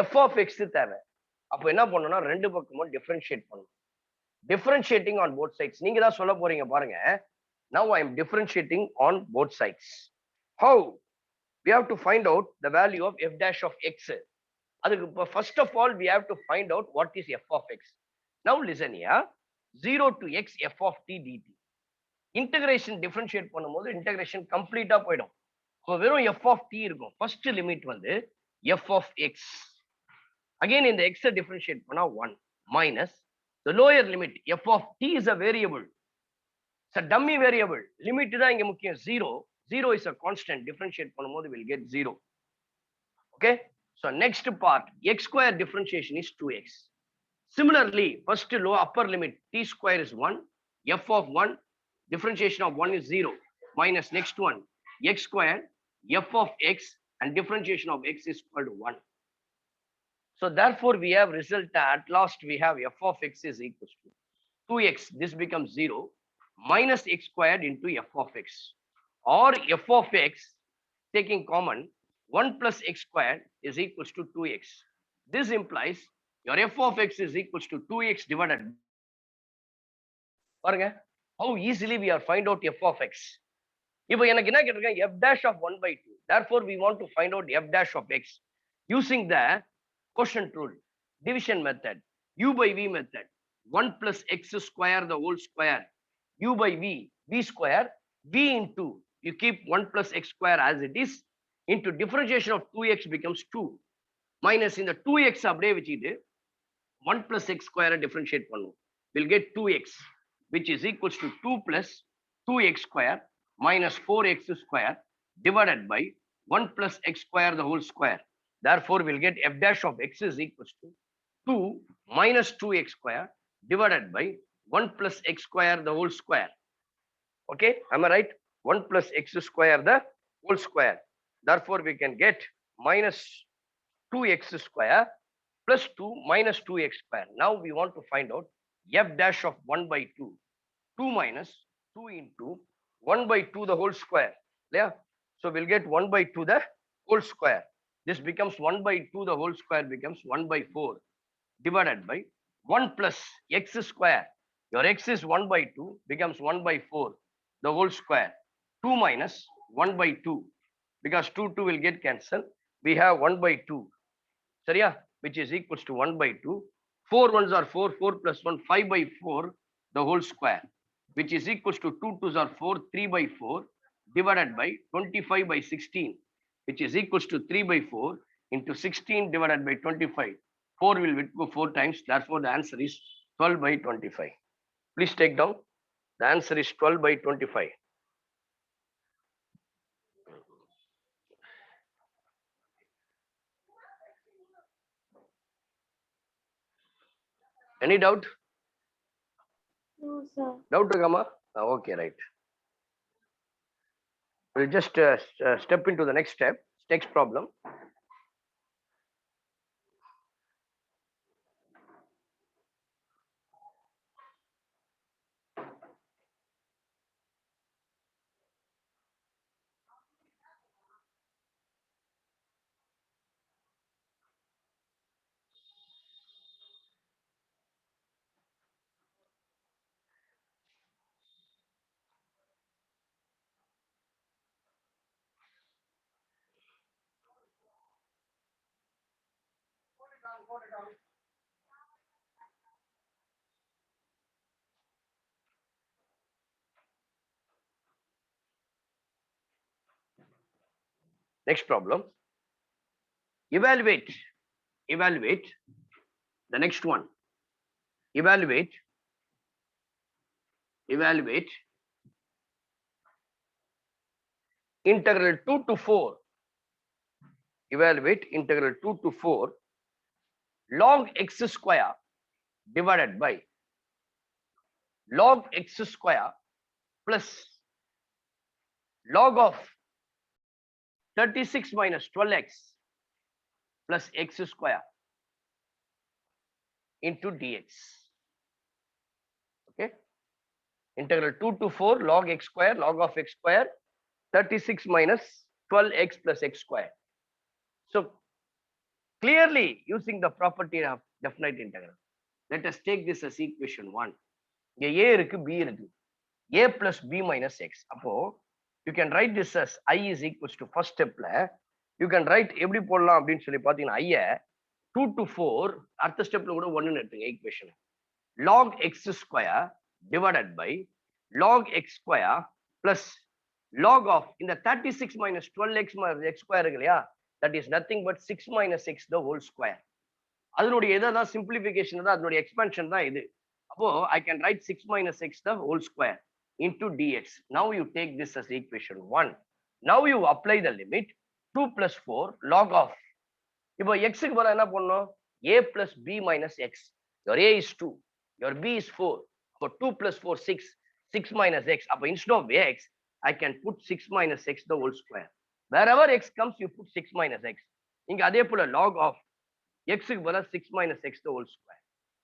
f of x தேவை. அப்போ என்ன பண்ணணும்னா ரெண்டு பக்கமும் டிஃபரன்ஷியேட் பண்ணணும். Differentiating on both sides. நீங்க தான் சொல்ல போறீங்க பாருங்க. Now I am differentiating on both sides. How? We have to find out the value of f dash of x. அதுக்கு first of all we have to find out what is f of x. Now listen here. 0 to x f of t dt. Integration differentiate பண்ணும்போது integration கம்ப்ளீட்டா போய்டும். அப்ப வெறும் f of t இருக்கும். First limit வந்து f of x. Again in the x differentiate பண்ணா 1 minus the lower limit f of t is a variable. It's a dummy variable. Limit தான் இங்க முக்கியம். 0. 0 is a constant. Differentiate பண்ணும்போது we'll get 0. Okay. So next part, x square differentiation is 2x. Similarly, first low upper limit t square is 1. F of 1, differentiation of 1 is 0. Minus next one, x square, f of x, and differentiation of x is equal to 1. So therefore, we have result at last we have f of x is equal to 2x. This becomes 0 minus x squared into f of x, or f of x taking common 1 plus x squared is equals to 2x. This implies your f of x is equals to 2x divided. How easily we are find out f of x. இப்போ எனக்கு என்ன கேட்டிருக்கேன், f dash of 1 by 2. Therefore, we want to find out f dash of x using the quotient rule, division method, u by v method. 1 plus x square the whole square, u by v, v square, v into, you keep 1 plus x square as it is, into differentiation of 2x becomes 2. Minus in the 2x அப்படியே வச்சிட்டு 1 plus x square differentiate பண்ணும். We'll get 2x, which is equals to 2 plus 2x square minus 4x square divided by 1 plus x square the whole square. Therefore, we'll get f dash of x is equals to 2 minus 2x square divided by 1 plus x square the whole square. Okay, am I right? 1 plus x square the whole square. Therefore, we can get minus 2x square plus 2 minus 2x square. Now we want to find out f dash of 1 by 2. 2 minus 2 into 1 by 2 the whole square. Yeah. So we'll get 1 by 2 the whole square. This becomes 1 by 2 the whole square becomes 1 by 4 divided by 1 plus x square. Your x is 1 by 2 becomes 1 by 4 the whole square. 2 minus 1 by 2 because 2 will get cancelled. We have 1 by 2. Sariya, which is equals to 1 by 2. 4 ones are 4, 4 plus 1, 5 by 4 the whole square, which is equals to 2 twos are 4, 3 by 4 divided by 25 by 16, which is equals to 3 by 4 into 16 divided by 25. 4 will go 4 times. Therefore, the answer is 12 by 25. Please take down. The answer is 12 by 25. Any doubt? No, sir. Doubt, Gama? Okay, right. We'll just step into the next step, next problem. Next problem. Evaluate the next one. Evaluate integral 2 to 4. Evaluate integral 2 to 4 log x square divided by log x square plus log of 36 minus 12x plus x square into dx. Okay. Integral 2 to 4 log x square, log of x square, 36 minus 12x plus x square. So clearly using the property of definite integral, let us take this as equation 1. A இருக்கு b இருக்கு. A plus b minus x. அப்போ you can write this as I is equals to first stepல you can write எப்படி போடலாம் அப்படின்னு சொல்லி பாத்தீங்கன்னா I 2 to 4 அடுத்த ஸ்டெப்ல கூட 1 ன்னு எடுத்துங்க equation. log x square divided by log x square plus log of இந்த 36 minus 12x x square இருக்கு இல்லையா, that is nothing but 6 minus x the whole square. அதனுடைய எதாவது சிம்பிளிஃபிகேஷன் தான், அதனுடைய எக்ஸ்பான்ஷன் தான் இது. அப்போ I can write 6 minus x the whole square into dx. Now you take this as equation 1. Now you apply the limit 2 plus 4 log of. இப்போ x க்கு பதிலா என்ன பண்ணணும்? a plus b minus x. Your a is 2, your b is 4. So 2 plus 4 6, 6 minus x. அப்போ instead of x I can put 6 minus x the whole square. Wherever x comes you put 6 minus x. இங்க அதே போல log of x க்கு பதிலா 6 minus x the whole square.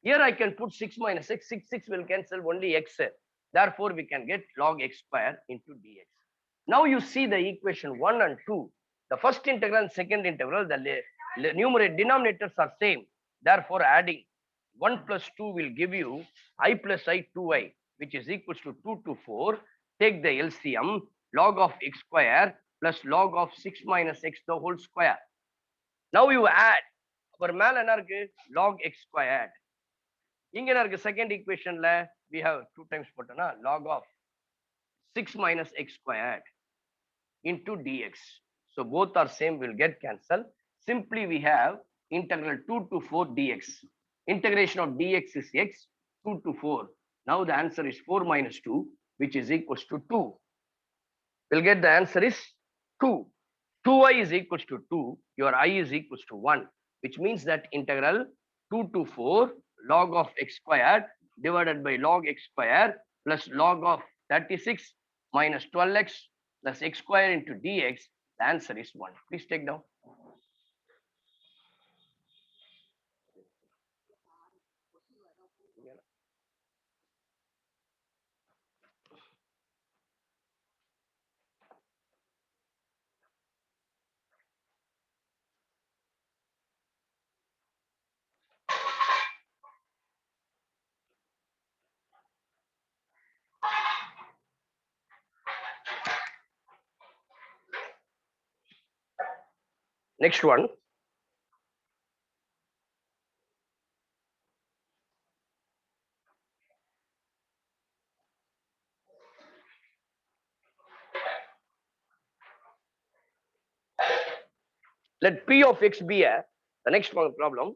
Here I can put 6 minus x. 6 will cancel only x. Therefore, we can get log x square into dx. Now you see the equation 1 and 2. The first integral and second integral, the numerator denominators are same. Therefore, adding 1 plus 2 will give you I plus I 2i, which is equals to 2 to 4. Take the LCM, log of x square plus log of 6 minus x the whole square. Now you add. அப்புறம் மேல என்ன இருக்கு? log x squared. இங்க என்ன இருக்கு? Second ஈக்குவேஷன்ல we have 2 times போட்டோம்னா log of 6 minus x squared into dx. So both are same, will get cancelled. Simply we have integral 2 to 4 dx. Integration of dx is x, 2 to 4. Now the answer is 4 minus 2, which is equals to 2. We'll get the answer is 2. 2i is equals to 2. Your I is equals to 1, which means that integral 2 to 4 log of x squared divided by log x square plus log of 36 minus 12x plus x square into dx. The answer is 1. Please take down. Next one. Let P of X be the next one problem.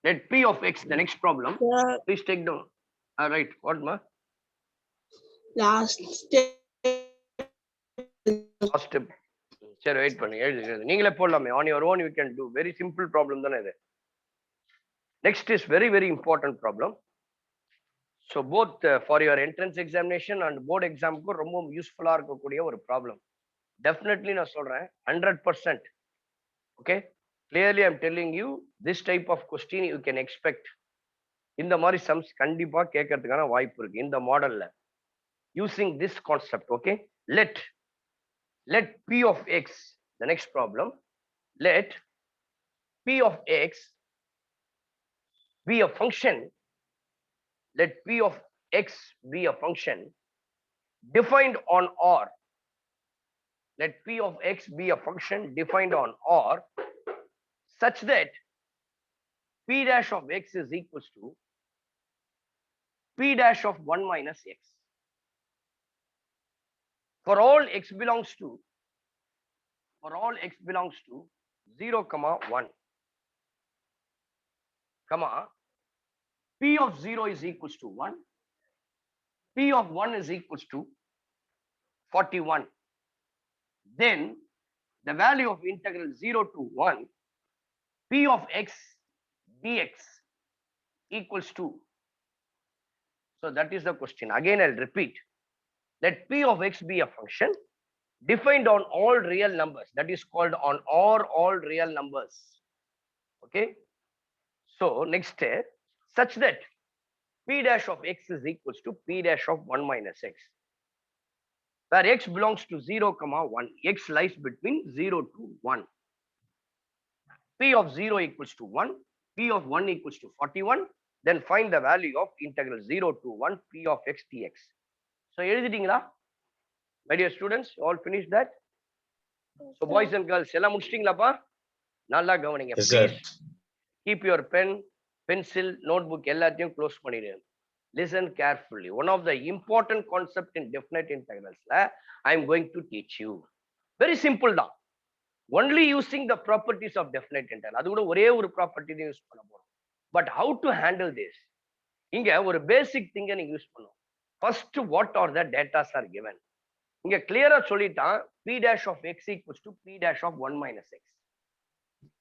Let P of X the next problem. Sir, Please take down. All right. What, ma? last step. Last step. சரி wait பண்ணி எழுதுகிறது நீங்களே போடலாமே on your own you can do very simple problem தானே இது. Next is very very important problem. So both for your entrance examination and board exam க்கு ரொம்ப யூஸ்ஃபுல்லா இருக்கக்கூடிய ஒரு ப்ராப்ளம். Definitely நான் சொல்றேன் 100%. Okay, clearly I'm telling you this type of question you can expect. இந்த மாதிரி sums கண்டிப்பா கேட்கறதுக்கான வாய்ப்பு இருக்கு இந்த மாடல்ல. Using this concept, okay? Let P of X, the next problem, let P of X be a function. Let P of X be a function defined on R. Let P of X be a function defined on R such that P dash of X is equals to P dash of 1 minus X. For all X belongs to 0, 1, comma, P of 0 is equals to 1, P of 1 is equals to 41. Then the value of integral 0 to 1, P of X dx equals to. So that is the question. Again, I'll repeat. Let P of X be a function defined on all real numbers. That is called on all real numbers. Okay. So next step, such that P dash of X is equals to P dash of 1 minus X. Where X belongs to 0, 1. X lies between 0 to 1. P of 0 equals to 1. P of 1 equals to 41. Then find the value of integral 0 to 1 P of X dx. So, எழுதிட்டீங்களா? My dear students, you all finished that? So, boys and girls, எல்லாம் முடிச்சிட்டீங்களாப்பா? நல்லா கவனிங்க. Yes, sir. Please keep your pen, pencil, notebook எல்லாத்தையும் close பண்ணிடு. Listen carefully. One of the important concept in definite integrals I am going to teach you. Very simple தான். Only using the properties of definite integral. அது கூட ஒரே ஒரு property தான் use பண்ண போறோம். But how to handle this? இங்க ஒரு பேசிக் திங்க நீங்க யூஸ் பண்ணும். First, what are the datas are given? இங்க கிளியரா சொல்லிட்டான் P dash of X equals to P dash of 1 minus X.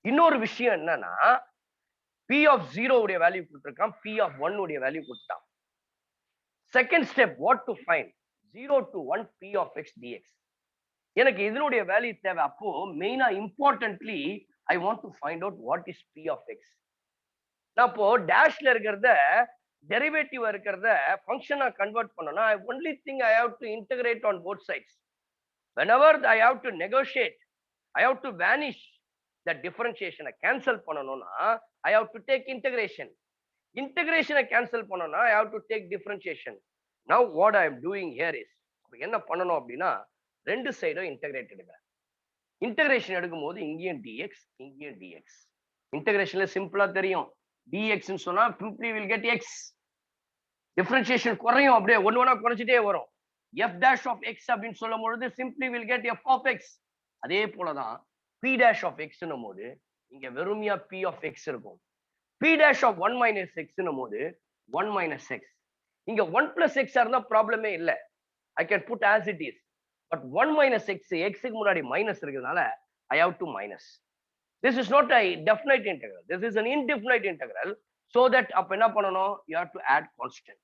இன்னொரு விஷயம் என்னன்னா P of 0 உடைய வேல்யூ கொடுத்திருக்கான், P of 1 உடைய வேல்யூ கொடுத்தான். Second step, what to find? 0 to 1 P of X dx. எனக்கு இதனுடைய வேல்யூ தேவை. அப்போ மெயினா importantly I want to find out what is P of X. நான் இப்போ டேஷ்ல இருக்கிறத டெரிவேட்டிவ் இருக்கிறத ஃபங்க்ஷனா கன்வெர்ட் பண்ணனும். I only think I have to integrate on both sides. Whenever I have to negotiate, I have to vanish the differentiation. Cancel பண்ணனும்னா I have to take integration. Integration cancel பண்ணனும்னா I have to take differentiation. Now what I am doing here is, என்ன பண்ணனும் அப்படினா ரெண்டு சைடும் integrate எடுங்க. Integration எடுக்கும்போது இங்கேயும் dx இங்கேயும் dx. இன்டகிரேஷன்ல சிம்பிளா தெரியும். dx ன்னு சொன்னா simply will get x. Differentiation குறையும், அப்படியே ஒண்ணா குறைச்சிட்டே வரும். f dash of x அப்படின்னு சொல்லும்போது simply will get f of x. அதே போலதான் p dash of x ன்னும்போது இங்க வெறுமையா p of x இருக்கும். p dash of 1 minus x ன்னும்போது 1 minus x. இங்க 1 plus x இருந்தா ப்ராப்ளமே இல்ல. I can put as it is. But 1 minus x, x க்கு முன்னாடி மைனஸ் இருக்கிறதுனால I have to minus. This is not a definite integral. This is an indefinite integral. So that அப்ப என்ன பண்ணணும்? You have to add constant.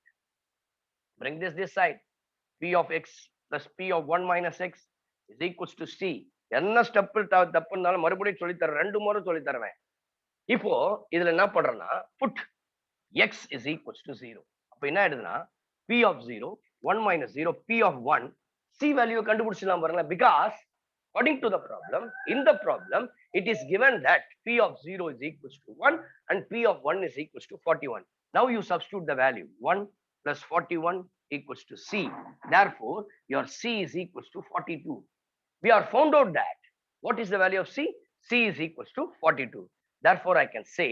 Bring this side. P of x plus P of 1 minus x is equals to c. என்ன step தப்புனாலும் மறுபடியும் சொல்லி தரேன், ரெண்டு முறை சொல்லி தருவேன். இப்போ இதுல என்ன பண்றேன்னா put x is equals to 0. அப்ப என்ன ஆயிடுதுன்னா P of 0 1 minus 0 P of 1 C value கண்டுபிடிச்சலாம் பாருங்க, because according to the problem, in the problem, it is given that P of 0 is equals to 1 and P of 1 is equals to 41. Now you substitute the value 1 plus 41 equals to C. Therefore, your C is equals to 42. We are found out that what is the value of C? C is equals to 42. Therefore, I can say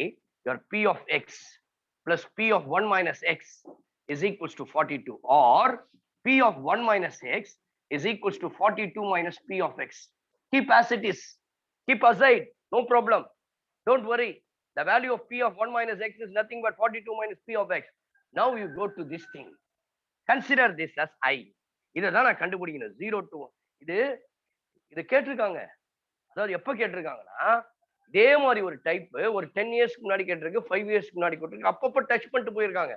your P of X plus P of 1 minus X is equals to 42, or P of 1 minus X is equals to 42 minus P of X. Keep as it is. Keep aside. No problem. Don't worry. The value of P of 1 minus X is nothing but 42 minus P of X. Now you go to this thing. Consider this as I. இதைதான் நான் கண்டுபிடிக்கணும். 0 to 1. இது கேட்டிருக்காங்க. அதாவது எப்ப கேட்டிருக்காங்கன்னா, இதே மாதிரி ஒரு டைப் ஒரு 10 இயர்ஸ்க்கு முன்னாடி கேட்டிருக்கு, 5 இயர்ஸ்க்கு முன்னாடி கேட்டிருக்கு. அப்பப்ப டச் பண்ணிட்டு போயிருக்காங்க.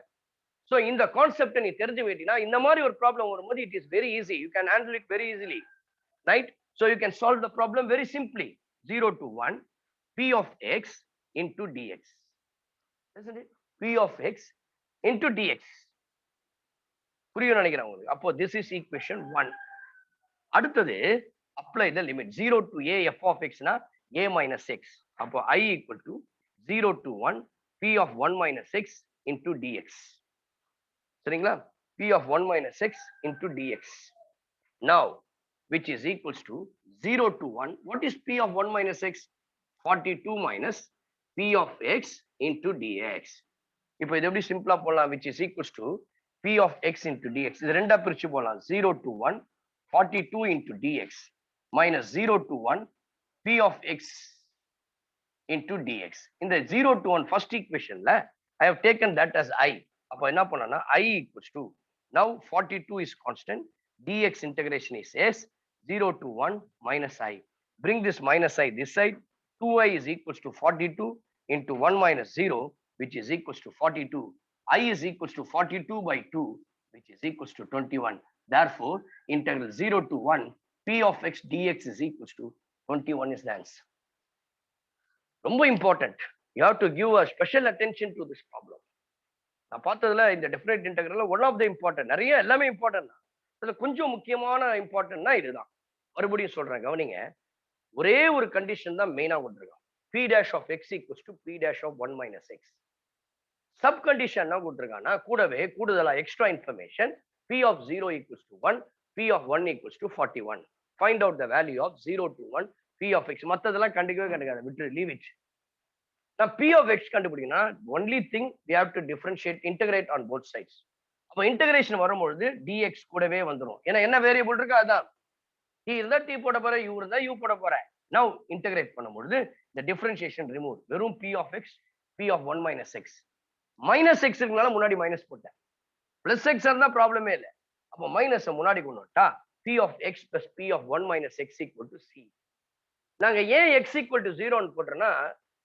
சோ இந்த கான்செப்ட் நீ தெரிஞ்சு வைட்டினா, இந்த மாதிரி ஒரு ப்ராப்ளம் வரும்போது it is very easy. You can handle it very easily. Right? So you can solve the problem very simply. 0 to 1, P of X into dx. Isn't it? P of X into dx. புரியும் நினைக்கிறேன் உங்களுக்கு. அப்போ this is equation 1. அடுத்தது apply the limit 0 to a f of x na a minus x. அப்போ I equal to 0 to 1 P of 1 minus x into dx. சரிங்களா? P of 1 minus x into dx. Now, which is equals to 0 to 1. What is P of 1 minus x? 42 minus P of x into dx. இப்போ இது எப்படி சிம்பிளா போடலாம்? Which is equals to P of x into dx. இது ரெண்டா பிரிச்சு போடலாம். 0 to 1, 42 into dx minus 0 to 1 P of x into dx. இந்த 0 to 1 first equationல I have taken that as I. அப்போ என்ன பண்ணனா I equals to, now 42 is constant, dx integration is s, 0 to 1 minus I. Bring this minus I this side. 2I is equals to 42 into 1 minus 0, which is equals to 42. I is equals to 42 by 2, which is equals to 21. Therefore, integral 0 to 1 P of x dx is equals to 21 is the answer. ரொம்ப important. You have to give a special attention to this problem. நான் பார்த்ததுல இந்த definite இன்டெக்ரல்ல one of the important, நிறைய எல்லாமே important தான். அதுல கொஞ்சம் முக்கியமான இம்பார்ட்டன்ட்னா இதுதான். மறுபடியும் சொல்றேன் கவனிங்க. ஒரே ஒரு கண்டிஷன் தான் மெயினா கொடுத்துருக்கான். P dash of x equals to P dash of 1 minus x. Sub condition என்ன கொடுத்துருக்காங்கன்னா, கூடவே கூடுதலா extra information P of 0 equals to 1, P of 1 equals to 41. Find out the value of 0 to 1 P of x. மத்ததெல்லாம் கண்டுக்காத, விட்டு leave it. நான் P of x கண்டுபிடிக்கணும். only thing we have to differentiate, integrate on both sides. அப்ப integration வரும்பொழுது dx கூடவே வந்துரும். ஏன்னா என்ன வேரியபிள் இருக்கோ அதான். t இருந்தா t போட போற, u இருந்தா u போட போற. now integrate பண்ணும்பொழுது the differentiation remove. வெறும் P of x, P of 1 minus x. Minus x இருக்கனால முன்னாடி மைனஸ் போட்டேன். பிளஸ் x இருந்தா ப்ராப்ளமே இல்லை. அப்போ மைனஸ் முன்னாடி கொண்டு வந்துட்டா P of x plus P of 1 minus x equal to c. நாங்க ஏன் x equal to 0 போட்டோம்னா,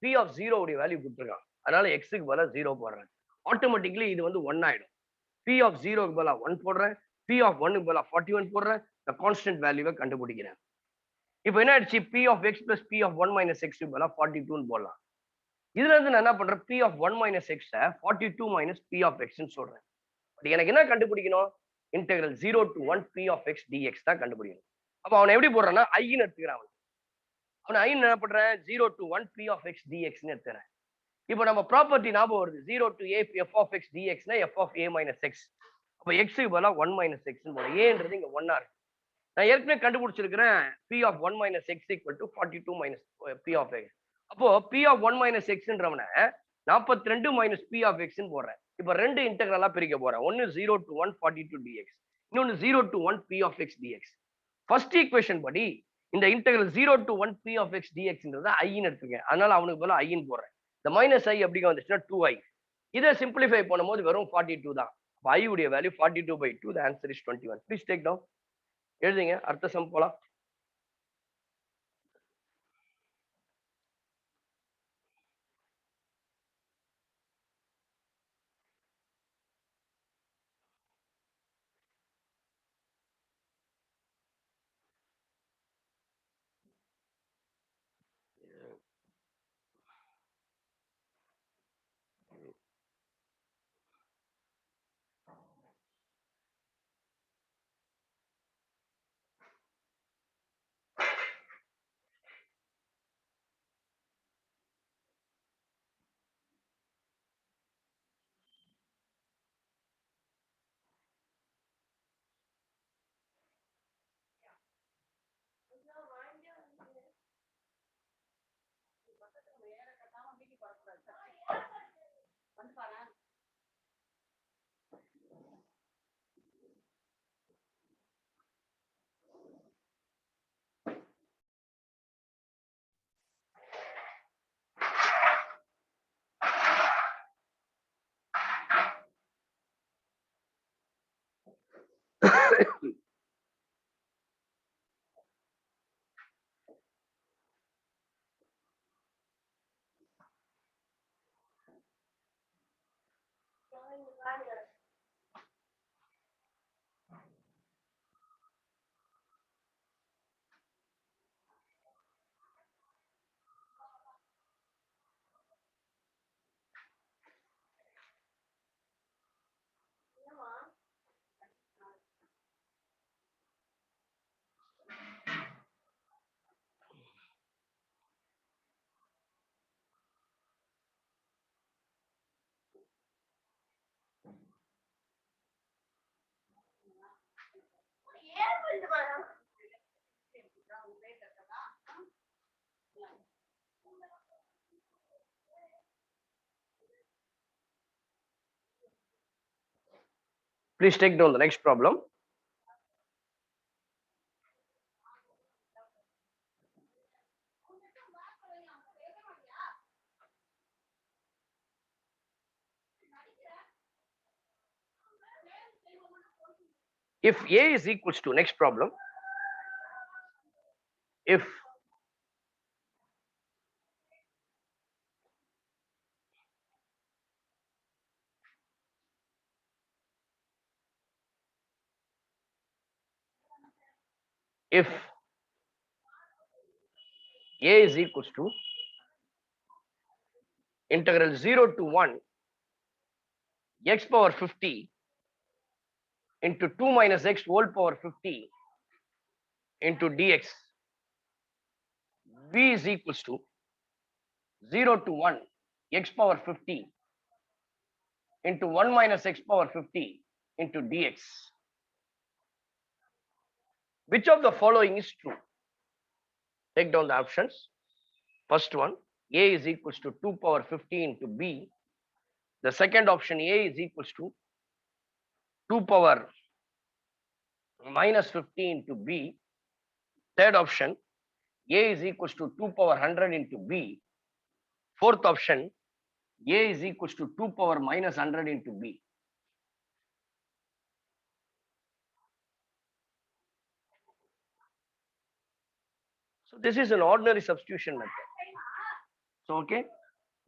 P of 0 உடைய வேல்யூ கொடுத்துருக்கான். அதனால x க்கு பதிலா 0 போடுறேன். ஆட்டோமேட்டிக்கலி இது வந்து 1 ஆயிடும். P of 0 க்கு பதிலா 1 போடுறேன். P of 1 க்கு பதிலா 41 போடுறேன். இந்த கான்ஸ்டன்ட் வேல்யூவை கண்டுபிடிக்கிறேன். இப்போ என்ன ஆயிடுச்சு? P of x plus P of 1 minus x க்கு பதிலா 42 ன்னு போடலாம். இதுல இருந்து நான் என்ன பண்றேன்? P of 1 minus x 42 minus P of x ன்னு சொல்றேன். பட் எனக்கு என்ன கண்டுபிடிக்கணும்? Integral 0 to 1 P of x dx தான் கண்டுபிடிக்கணும். அப்ப அவனை எப்படி போடுறான்னா I ன்னு எடுத்துக்கிறான். அவனை I என்ன பண்றேன்? 0 to 1 P of x dx ன்னு எடுத்துறேன். இப்போ நம்ம ப்ராப்பர்ட்டி ஞாபகம் வருது. 0 to a f of x dx னா f of a minus x. அப்ப x க்கு பதிலா 1 minus x ன்னு போடுறேன். ஏன்றது இங்க 1 ஆ இருக்கு. நான் ஏற்கனவே கண்டுபிடிச்சிருக்கிறேன் P of 1 minus x equal to 42 minus P of x. அப்போ P of 1 minus xன்றவன 42 minus P of x ன்னு போடுறேன். இப்போ ரெண்டு இன்டெகிரலா பிரிக்க போறேன். ஒன்னு 0 to 1 42 dx, இன்னொன்னு 0 to 1 P of x dx. First equation படி இந்த integral 0 to 1 P of x dxன்றத I ன்னு எடுத்துக்கேன். அதனால அவனுக்கு பதிலா I ன்னு போடுறேன். இந்த மைனஸ் I எப்படிங்க வந்துச்சுன்னா 2i. இதை சிம்பிளிஃபை பண்ணும்போது வெறும் 42 தான். அப்ப I உடைய value 42/2. the answer is 21. Please take down. எழுதுங்க. அடுத்த சம் போலாம். Please take down the next problem. If A is equals to, next problem, if A is equals to integral 0 to 1 x power 50 into 2 minus x whole power 50 into dx, b is equals to 0 to 1 x power 50 into 1 minus x power 50 into dx. Which of the following is true? Take down the options. First one, A is equals to 2 power 50 into b. The second option, A is equals to 2 power minus 50 into b. Third option, A is equals to 2 power 100 into b. Fourth option, A is equals to 2 power minus 100 into b. So this is an ordinary substitution method. So, okay.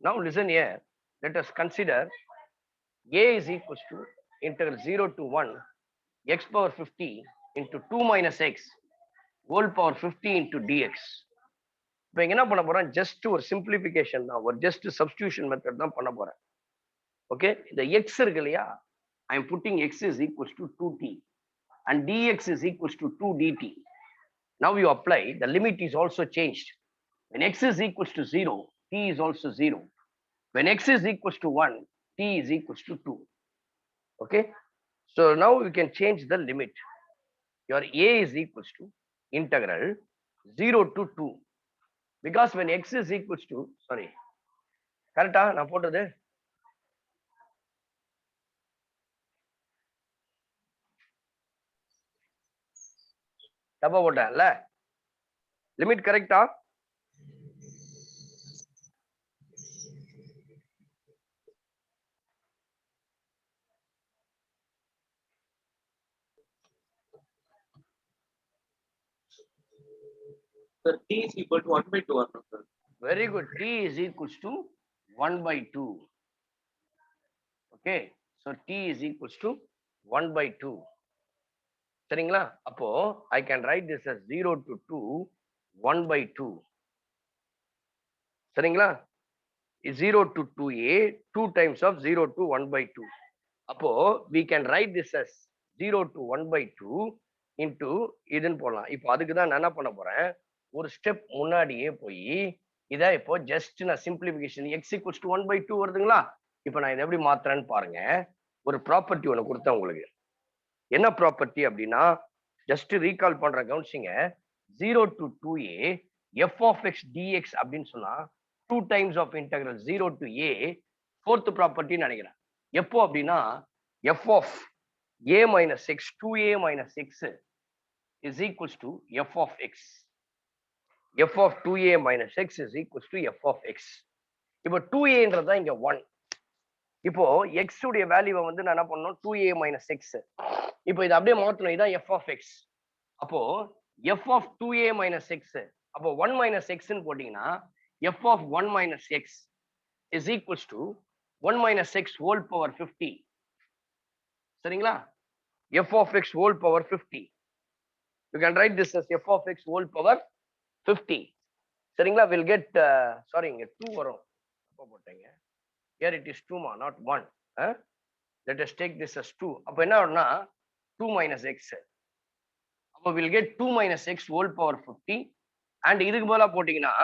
Now listen here. Let us consider A is equals to integral 0 to 1 x power 50 into 2 minus x whole power 50 into dx. இப்போ என்ன பண்ண போறோம், just ஒரு simplification தான், ஒரு just substitution method தான் பண்ண போறேன். ஓகே, இந்த x இருக்கு இல்லையா, I am pudding x is equals to 2t and dx is equals to 2 dt. Now you apply, the limit is also changed. When x is equals to 0, t is also 0. When x is equals to 1, t is equals to 2. Okay, so now we can change the limit. Your a is equals to integral 0 to 2. Because when x is equals to, sorry, correcta na போட்டது, தப்பா போட்டேன்ல, limit கரெக்டா? Sir, t is equal to 1 by 2 or not, sir? Very good. T is equals to 1 by 2. Okay, so t is equals to 1 by 2. சரிங்களா? அப்போ I can write this as 0 to 2 1 by 2. சரிங்களா? 0 to 2a 2 times of 0 to 1 by 2. அப்போ we can write this as 0 to 1 by 2 into இதுன்னு போடலாம். இப்போ அதுக்கு தான் நான் என்ன பண்ண போறேன், ஒரு ஸ்டெப் முன்னாடியே போய் இதை இப்போ ஜஸ்ட் நான் simplification x equals to 1 by 2 வருதுங்களா, இப்போ நான் இதை எப்படி மாத்துறேன்னு பாருங்க. ஒரு ப்ராப்பர்ட்டி ஒன்று கொடுத்தேன் உங்களுக்கு. என்ன ப்ராப்பர்ட்டி அப்படின்னா, ஜஸ்ட் ரீகால் பண்ற கவனிச்சிங்க, 0 to 2a f of x dx அப்படின்னு சொன்னா 2 times of integral 0 to a, fourth ப்ராப்பர்ட்டின்னு நினைக்கிறேன். எப்போ அப்படின்னா f of a minus x 2a minus x is equals to f of x. f of 2a minus x is equals to f of x. இப்போ 2aன்றதா இங்க 1. இப்போ x உடைய வேல்யூவை வந்து நான் என்ன பண்ணணும், 2a minus x. இப்போ இதை அப்படியே மாத்தணும், இதான் f of x. அப்போ f of 2a minus x, அப்போ 1 minus x ன்னு போட்டீங்கன்னா f of 1 minus x is equals to 1 minus x whole power 50. சரிங்களா? f of x whole power 50. You can write this as f of x whole power 50. சரிங்களா? We'll get sorry, இங்க 2 வரும், அப்போ போட்டீங்க. Here it is 2 ma, not 1. Let us take this as 2. அப்போ என்ன ஆகும்னா 2 minus x. அப்போ we'll get 2 minus x whole power 50. And இதுக்கு பதிலா போட்டீங்கன்னா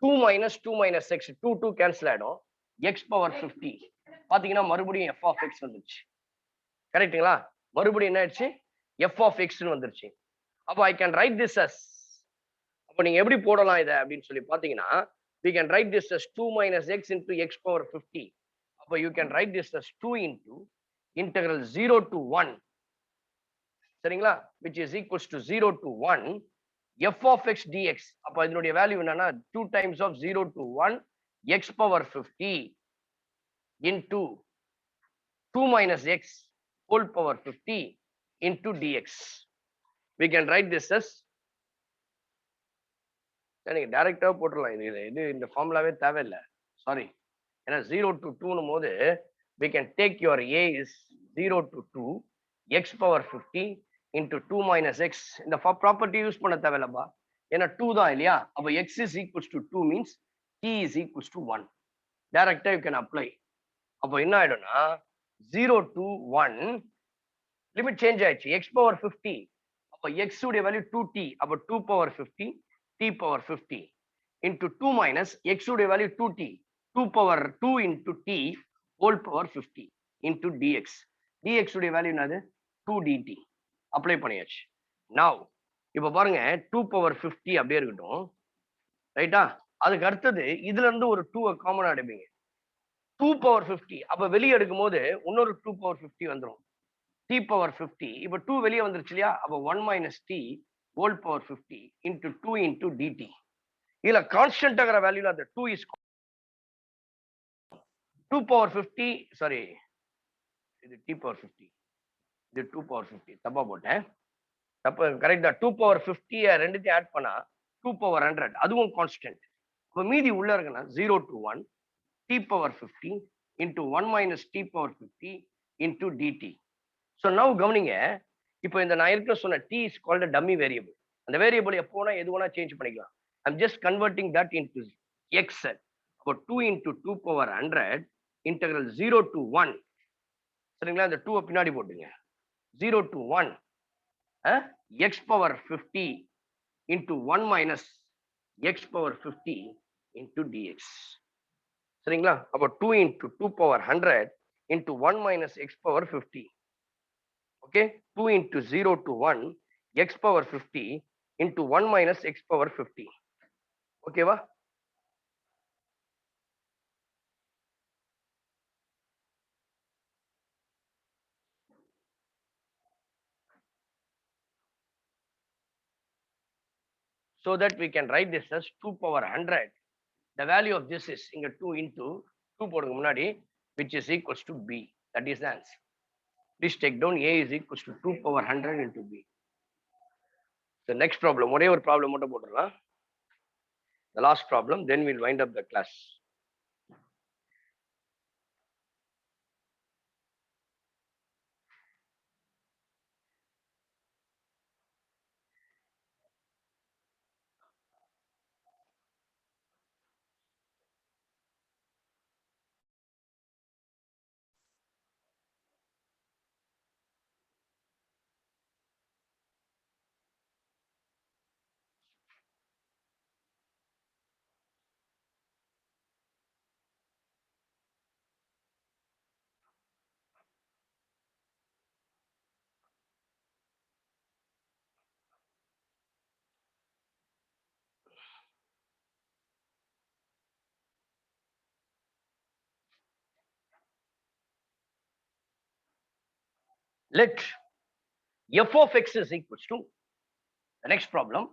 2 minus 2 minus x, 2 cancel ஆயிடும், x power 50. பாத்தீங்கன்னா மறுபடியும் f of x வந்துருச்சு. கரெக்ட்டுங்களா? மறுபடியும் என்ன ஆயிடுச்சு, f of x ன்னு வந்துருச்சு. அப்போ I can write this as அப்ப நீங்க எப்படி போடலாம் இதை அப்படின்னு சொல்லி பாத்தீங்கன்னா, we can write this as 2 minus x into x power 50. அப்ப you can write this as 2 into integral 0 to 1, சரிங்களா, which is equals to 0 to 1 f of x dx. அப்ப இதனுடைய வேல்யூ என்னன்னா 2 times of 0 to 1 x power 50 into 2 minus x whole power 50 into dx. We can write this as, நீங்க டைரக்டா போட்டுடலாம். இது இந்த ஃபார்முலாவே தேவையில்லை, சாரி. ஏன்னா 0 to 2 போது we can take your a is 0 to 2 x power 50 into 2 minus x. இந்த property use பண்ண தேவையில்லப்பா, ஏன்னா 2 தான் இல்லையா. அப்ப x is equals to 2 means t is equals to 1. டைரக்டா you can apply. அப்ப என்ன ஆயிடும்னா 0 to 1 லிமிட் சேஞ்ச் ஆயிடுச்சு, x power 50. அப்ப x உடைய வேல்யூ 2t, அப்ப 2 power 50 t power 50 into 2 minus x உடைய value 2t, 2 power 2 into t whole power 50 into dx. dx உடைய value என்னது 2 dt. அப்ளை பண்ணியாச்சு. now இப்ப பாருங்க 2 power 50 அப்படியே இருக்கட்டும், ரைட்டா. அதுக்கு அடுத்தது இதுல இருந்து ஒரு 2 காமனா எடுப்பீங்க, 2 power 50. அப்ப வெளியே எடுக்கும் போது இன்னொரு 2 power 50 வந்துடும், t power 50. இப்ப 2 வெளியே வந்துருச்சு இல்லையா, அப்ப 1 minus t whole power 50 into 2 into dt. இதுல கான்ஸ்டன்ட் ஆகிற வேல்யூல அந்த 2 is 2 power 50, சாரி இது t power 50, இது 2 power 50, தப்பா போட்டேன், தப்பு, கரெக்ட் தான். 2 power 50 ரெண்டுத்தையும் ஆட் பண்ணா 2 power 100, அதுவும் கான்ஸ்டன்ட். இப்ப மீதி உள்ள இருக்குன்னா 0 to 1 t power 50 into 1 minus t power 50 into dt. so now கவனிங்க, இப்போ இந்த நான் இருக்க சொன்ன t is called a dummy variable. அந்த வேரியபிள் எப்போனா எது வேணா சேஞ்ச் பண்ணிக்கலாம். I'm just converting that into x. அப்போ 2 into 2 power 100 integral 0 to 1, சரிங்களா. இந்த 2 பின்னாடி போட்டுங்க, 0 to 1 x power 50 into 1 minus x power 50 into dx, சரிங்களா. அப்போ 2 into 2 power 100 into 1 minus x power 50. okay, 2 into 0 to 1 x power 50 into 1 minus x power 50. ஓகேவா? so that we can write this as 2 power 100. the value of this is இங்க 2 into 2 போடுங்க முன்னாடி, which is equals to b. that is the answer. please take down a is equals to 2 power 100 into b. the next problem, ஒரே ஒரு problem மட்டும் போட்டுடலாம், the last problem, then we'll wind up the class. let f of x is equals to, the next problem,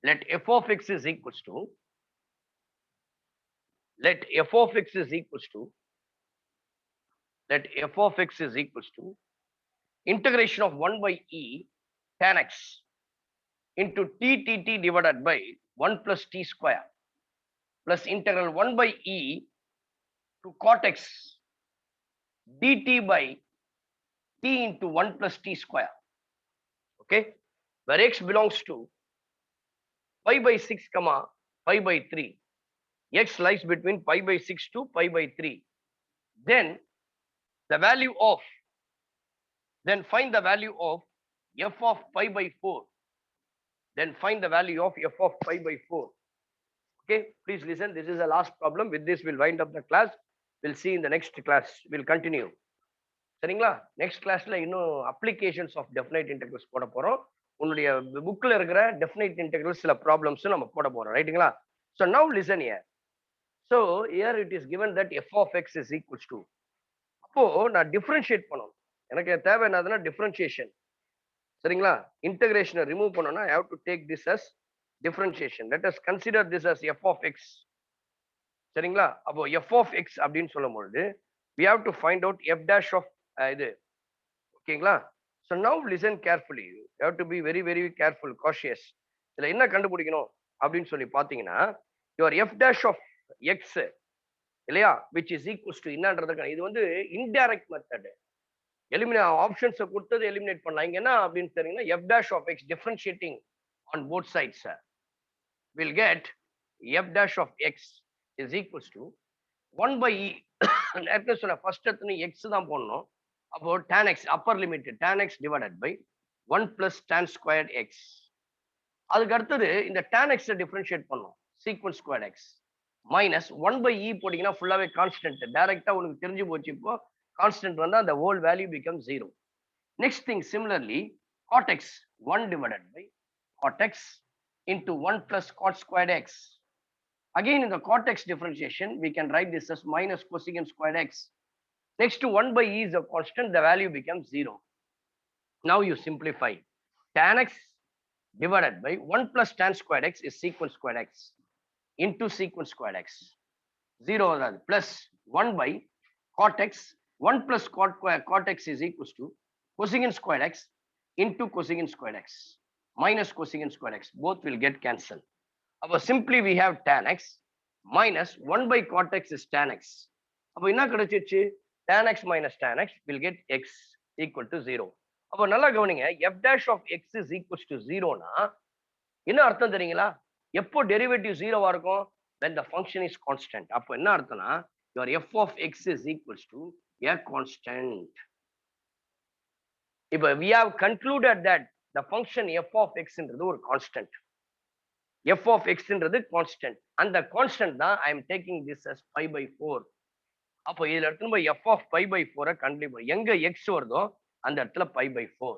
let f of x is equals to, let f of x is equals to, let f of x is equals to integration of 1 by e tan x into t divided by 1 plus t square plus integral 1 by e to cot x dt by t into 1 plus t square. okay, where x belongs to pi by 6 comma pi by 3, x lies between pi by 6 to pi by 3. then the value of, then find the value of f of pi by 4. then find the value of f of pi by 4. okay, please listen, this is the last problem. with this we'll wind up the class. we'll see in the next class, we'll continue. சரிங்களா. Next கிளாஸ்ல இன்னும் applications of definite integrals போட போறோம். உன்னுடைய புக்ல இருக்கிற definite integral சில problems நம்ம போட போறோம் ரைட்டுங்களா? So now listen here. So here it is given that f of x is equals to, அப்போ நான் டிஃபரன்ஷியேட் பண்ணணும். எனக்கு தேவை என்னதுன்னா டிஃபரன்ஷியேஷன். சரிங்களா? இன்டகிரேஷனை ரிமூவ் பண்ணோம்னா I have to take this as differentiation. Let us consider this as f of x. சரிங்களா? அப்போ எஃப் ஆஃப் எக்ஸ் அப்படின்னு சொல்லும்பொழுது we have to find out f dash of இது ஓகேங்களா? So now listen carefully, you have to be very very careful, cautious. இதுல என்ன கண்டுபிடிக்கணும் அப்படின்னு சொல்லி பார்த்தீங்கன்னா your f dash of x இல்லையா, விச் இஸ் ஈக்குவல்ஸ் டு என்னன்றதுக்கு இது வந்து இன்டைரக்ட் மெத்தட். எலிமினேட் ஆப்ஷன்ஸை கொடுத்தது எலிமினேட் பண்ணலாம். இங்க என்ன அப்படின்னு தெரியுங்கன்னா f dash of x differentiating on both sides will get f dash of x is equals to 1 by e. ஏற்கனவே சொன்ன ஃபர்ஸ்ட் எத்தனை எக்ஸ் தான் போடணும். அப்போ tan x upper limit tan x divided by 1 plus tan squared x. அதுக்கு அடுத்தது இந்த tan x differentiate பண்ணணும் sequence squared x minus 1 by e போட்டீங்கன்னா ஃபுல்லாவே கான்ஸ்டன்ட். டைரக்டா உனக்கு தெரிஞ்சு போச்சு. இப்போ கான்ஸ்டன்ட் வந்தா அந்த whole value become 0. Next thing similarly cot x 1 divided by cot x into 1 plus cot squared x. Again in the cot x differentiation we can write this as minus cosecant squared x. Next to 1 by e is a constant, the value becomes 0. Now you simplify. Tan x divided by 1 plus tan squared x is secant squared x into secant squared x. 0 plus 1 by cot x, 1 plus cot x is equals to cosecant squared x into cosecant squared x minus cosecant squared x. Both will get cancelled. அப்போ simply we have tan x minus 1 by cot x is tan x. அப்போ என்ன கிடைச்சிச்சு? tan x minus tan x will get x equal to 0. அப்போ நல்லா கவனிங்க, f dash of x is equals to 0னா என்ன அர்த்தம் தெரியுங்களா? எப்போ டெரிவேட்டிவ் 0வா இருக்கும்? when the function is constant. அப்போ என்ன அர்த்தம்னா your f of x is equals to a constant. இப்போ we have concluded that the function f of x ன்றது ஒரு constant. f of x ன்றது கான்ஸ்டன்ட். அந்த கான்ஸ்டன்ட் தான் I am taking this as pi by 4. அப்போ இதுல எடுத்து நம்ம f of pi by 4 கண்டுபிடி. எங்க x வருதோ அந்த இடத்துல pi by 4.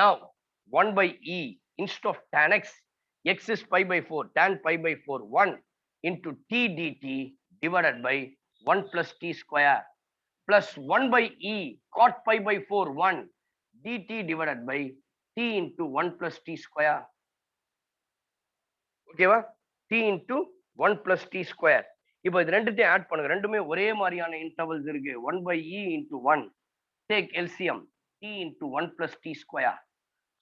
now 1 by e instead of tan x, x is pi by 4, tan pi by 4 1 into t dt divided by 1 plus t square plus 1 by e cot pi by 4 1 dt divided by t into 1 plus t square. ஓகேவா? t into 1 plus t square. இப்போ இது ரெண்டுத்தையும் add பண்ணுங்க. ரெண்டுமே ஒரே மாதிரியான intervals இருக்கு. 1 by e into 1 take LCM t into 1 plus t square.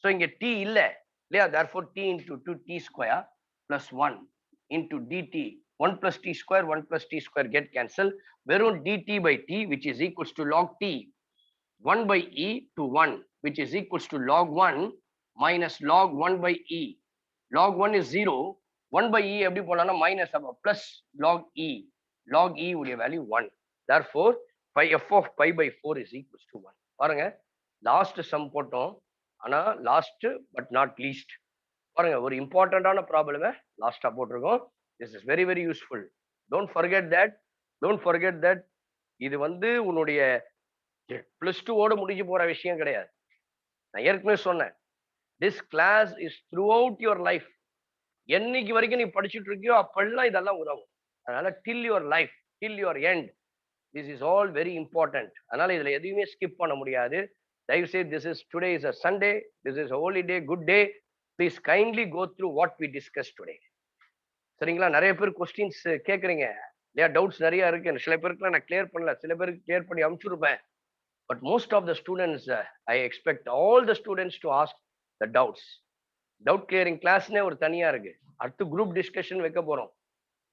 So இங்க t இல்ல இல்லையா, therefore t into 2t square plus 1 into dt 1 plus t square 1 plus t square get cancel. வெறும் dt by t which is equals to log t 1 by e to 1 which is equals to log 1 minus log 1 by e. log 1 is 0, 1 by e எப்படி போலாம்னா minus அப்போ plus log e. log e உடைய value 1. therefore f of pi by 4 is equals to 1. பாருங்க last some போட்டோம், ஆனா last but not least. பாருங்க ஒரு இம்பார்ட்டன்டான ப்ராப்ளமை லாஸ்டா போட்டிருக்கோம். This is very very useful. Don't forget that இது வந்து உன்னுடைய +2 ஓட முடிஞ்சு போற விஷயம் கிடையாது. நான் ஏற்கனவே சொன்னேன், this class is throughout your life. என்னைக்கு வரைக்கும் நீ படிச்சுட்டு இருக்கியோ அப்பெல்லாம் இதெல்லாம் உதவும். அதனால till your life, till your end, this is all very important. அதனால இதுல எதையுமே ஸ்கிப் பண்ண முடியாது. தயவு செய்து this is today is a Sunday, this is a holy day, good day. Please kindly go through what we discussed today. சரிங்களா? நிறைய பேர் கொஸ்டின்ஸ் கேட்குறீங்க இல்லையா, டவுட்ஸ் நிறைய இருக்கு. சில பேருக்குலாம் நான் கிளியர் பண்ணல, சில பேருக்கு கிளியர் பண்ணி அனுப்பிச்சுருப்பேன். But most of the students I expect all the students to ask the doubts. Doubt clearing கிளாஸ்னே ஒரு தனியா இருக்கு. அடுத்து குரூப் டிஸ்கஷன் வைக்க போறோம்.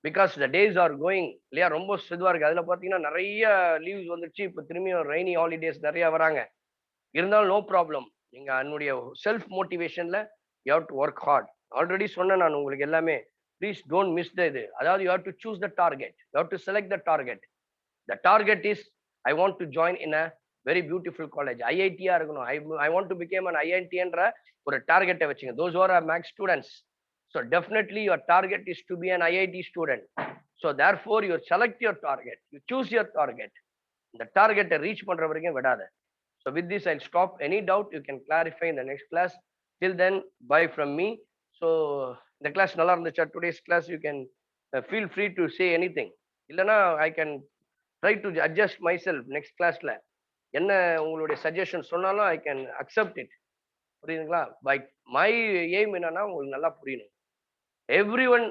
Because the days are going இல்லையா, ரொம்ப இதுவா இருக்கு. அதுல பாத்தீங்கன்னா நிறைய லீவ்ஸ் வந்துருச்சு. இப்போ திரும்பியும் ரெய்னி ஹாலிடேஸ் நிறைய வராங்க. இருந்தாலும் நோ ப்ராப்ளம். நீங்க என்னுடைய செல்ஃப் மோட்டிவேஷன்ல you have to work hard. Already சொன்னேன் நான் உங்களுக்கு எல்லாமே. ப்ளீஸ் டோன்ட் மிஸ் த இது. அதாவது you have to choose the target, you have to select the target. The target is I want to join in a very beautiful college. ஐஐடியா இருக்கணும். I want to become an ஐஐடின்ற ஒரு டார்கெட்டை வச்சுங்க. Those are max students. So definitely your target is to be an IIT student. So therefore you select your target, you choose your target. இந்த டார்கெட்டை reach பண்ற வரைக்கும் விடாத. So with this I stop. Any doubt you can clarify in the next class. Till then, bye from me. So the class நல்லா இருந்துச்சா? Today's class you can feel free to say anything. இல்லனா I can try to adjust myself next classல. என்ன உங்களுடைய suggestion சொன்னாலும் I can accept it. புரியுதுங்களா? But my aim என்னன்னா உங்களுக்கு நல்லா புரியணும். எவ்ரிஒன்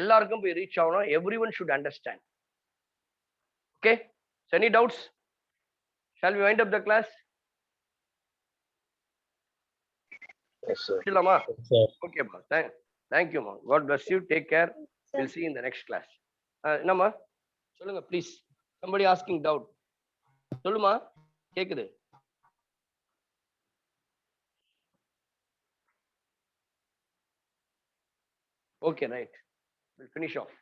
எல்லாருக்கும் போய் ரீச் ஆகணும். Everyone should understand. Okay? So any doubts? Shall we wind up the class? Yes, sir. முடியலாமா? Yes, sir. Okay மா. Thank you மா. God bless you. Take care. We'll see you in the next class. என்னம்மா? சொல்லுங்க please. Somebody asking doubt. சொல்லுமா? கேக்குது. Okay, right. We'll finish off.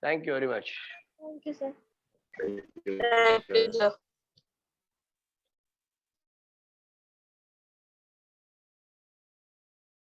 Thank you very much. Thank you, sir. Thank you. Thank you, sir.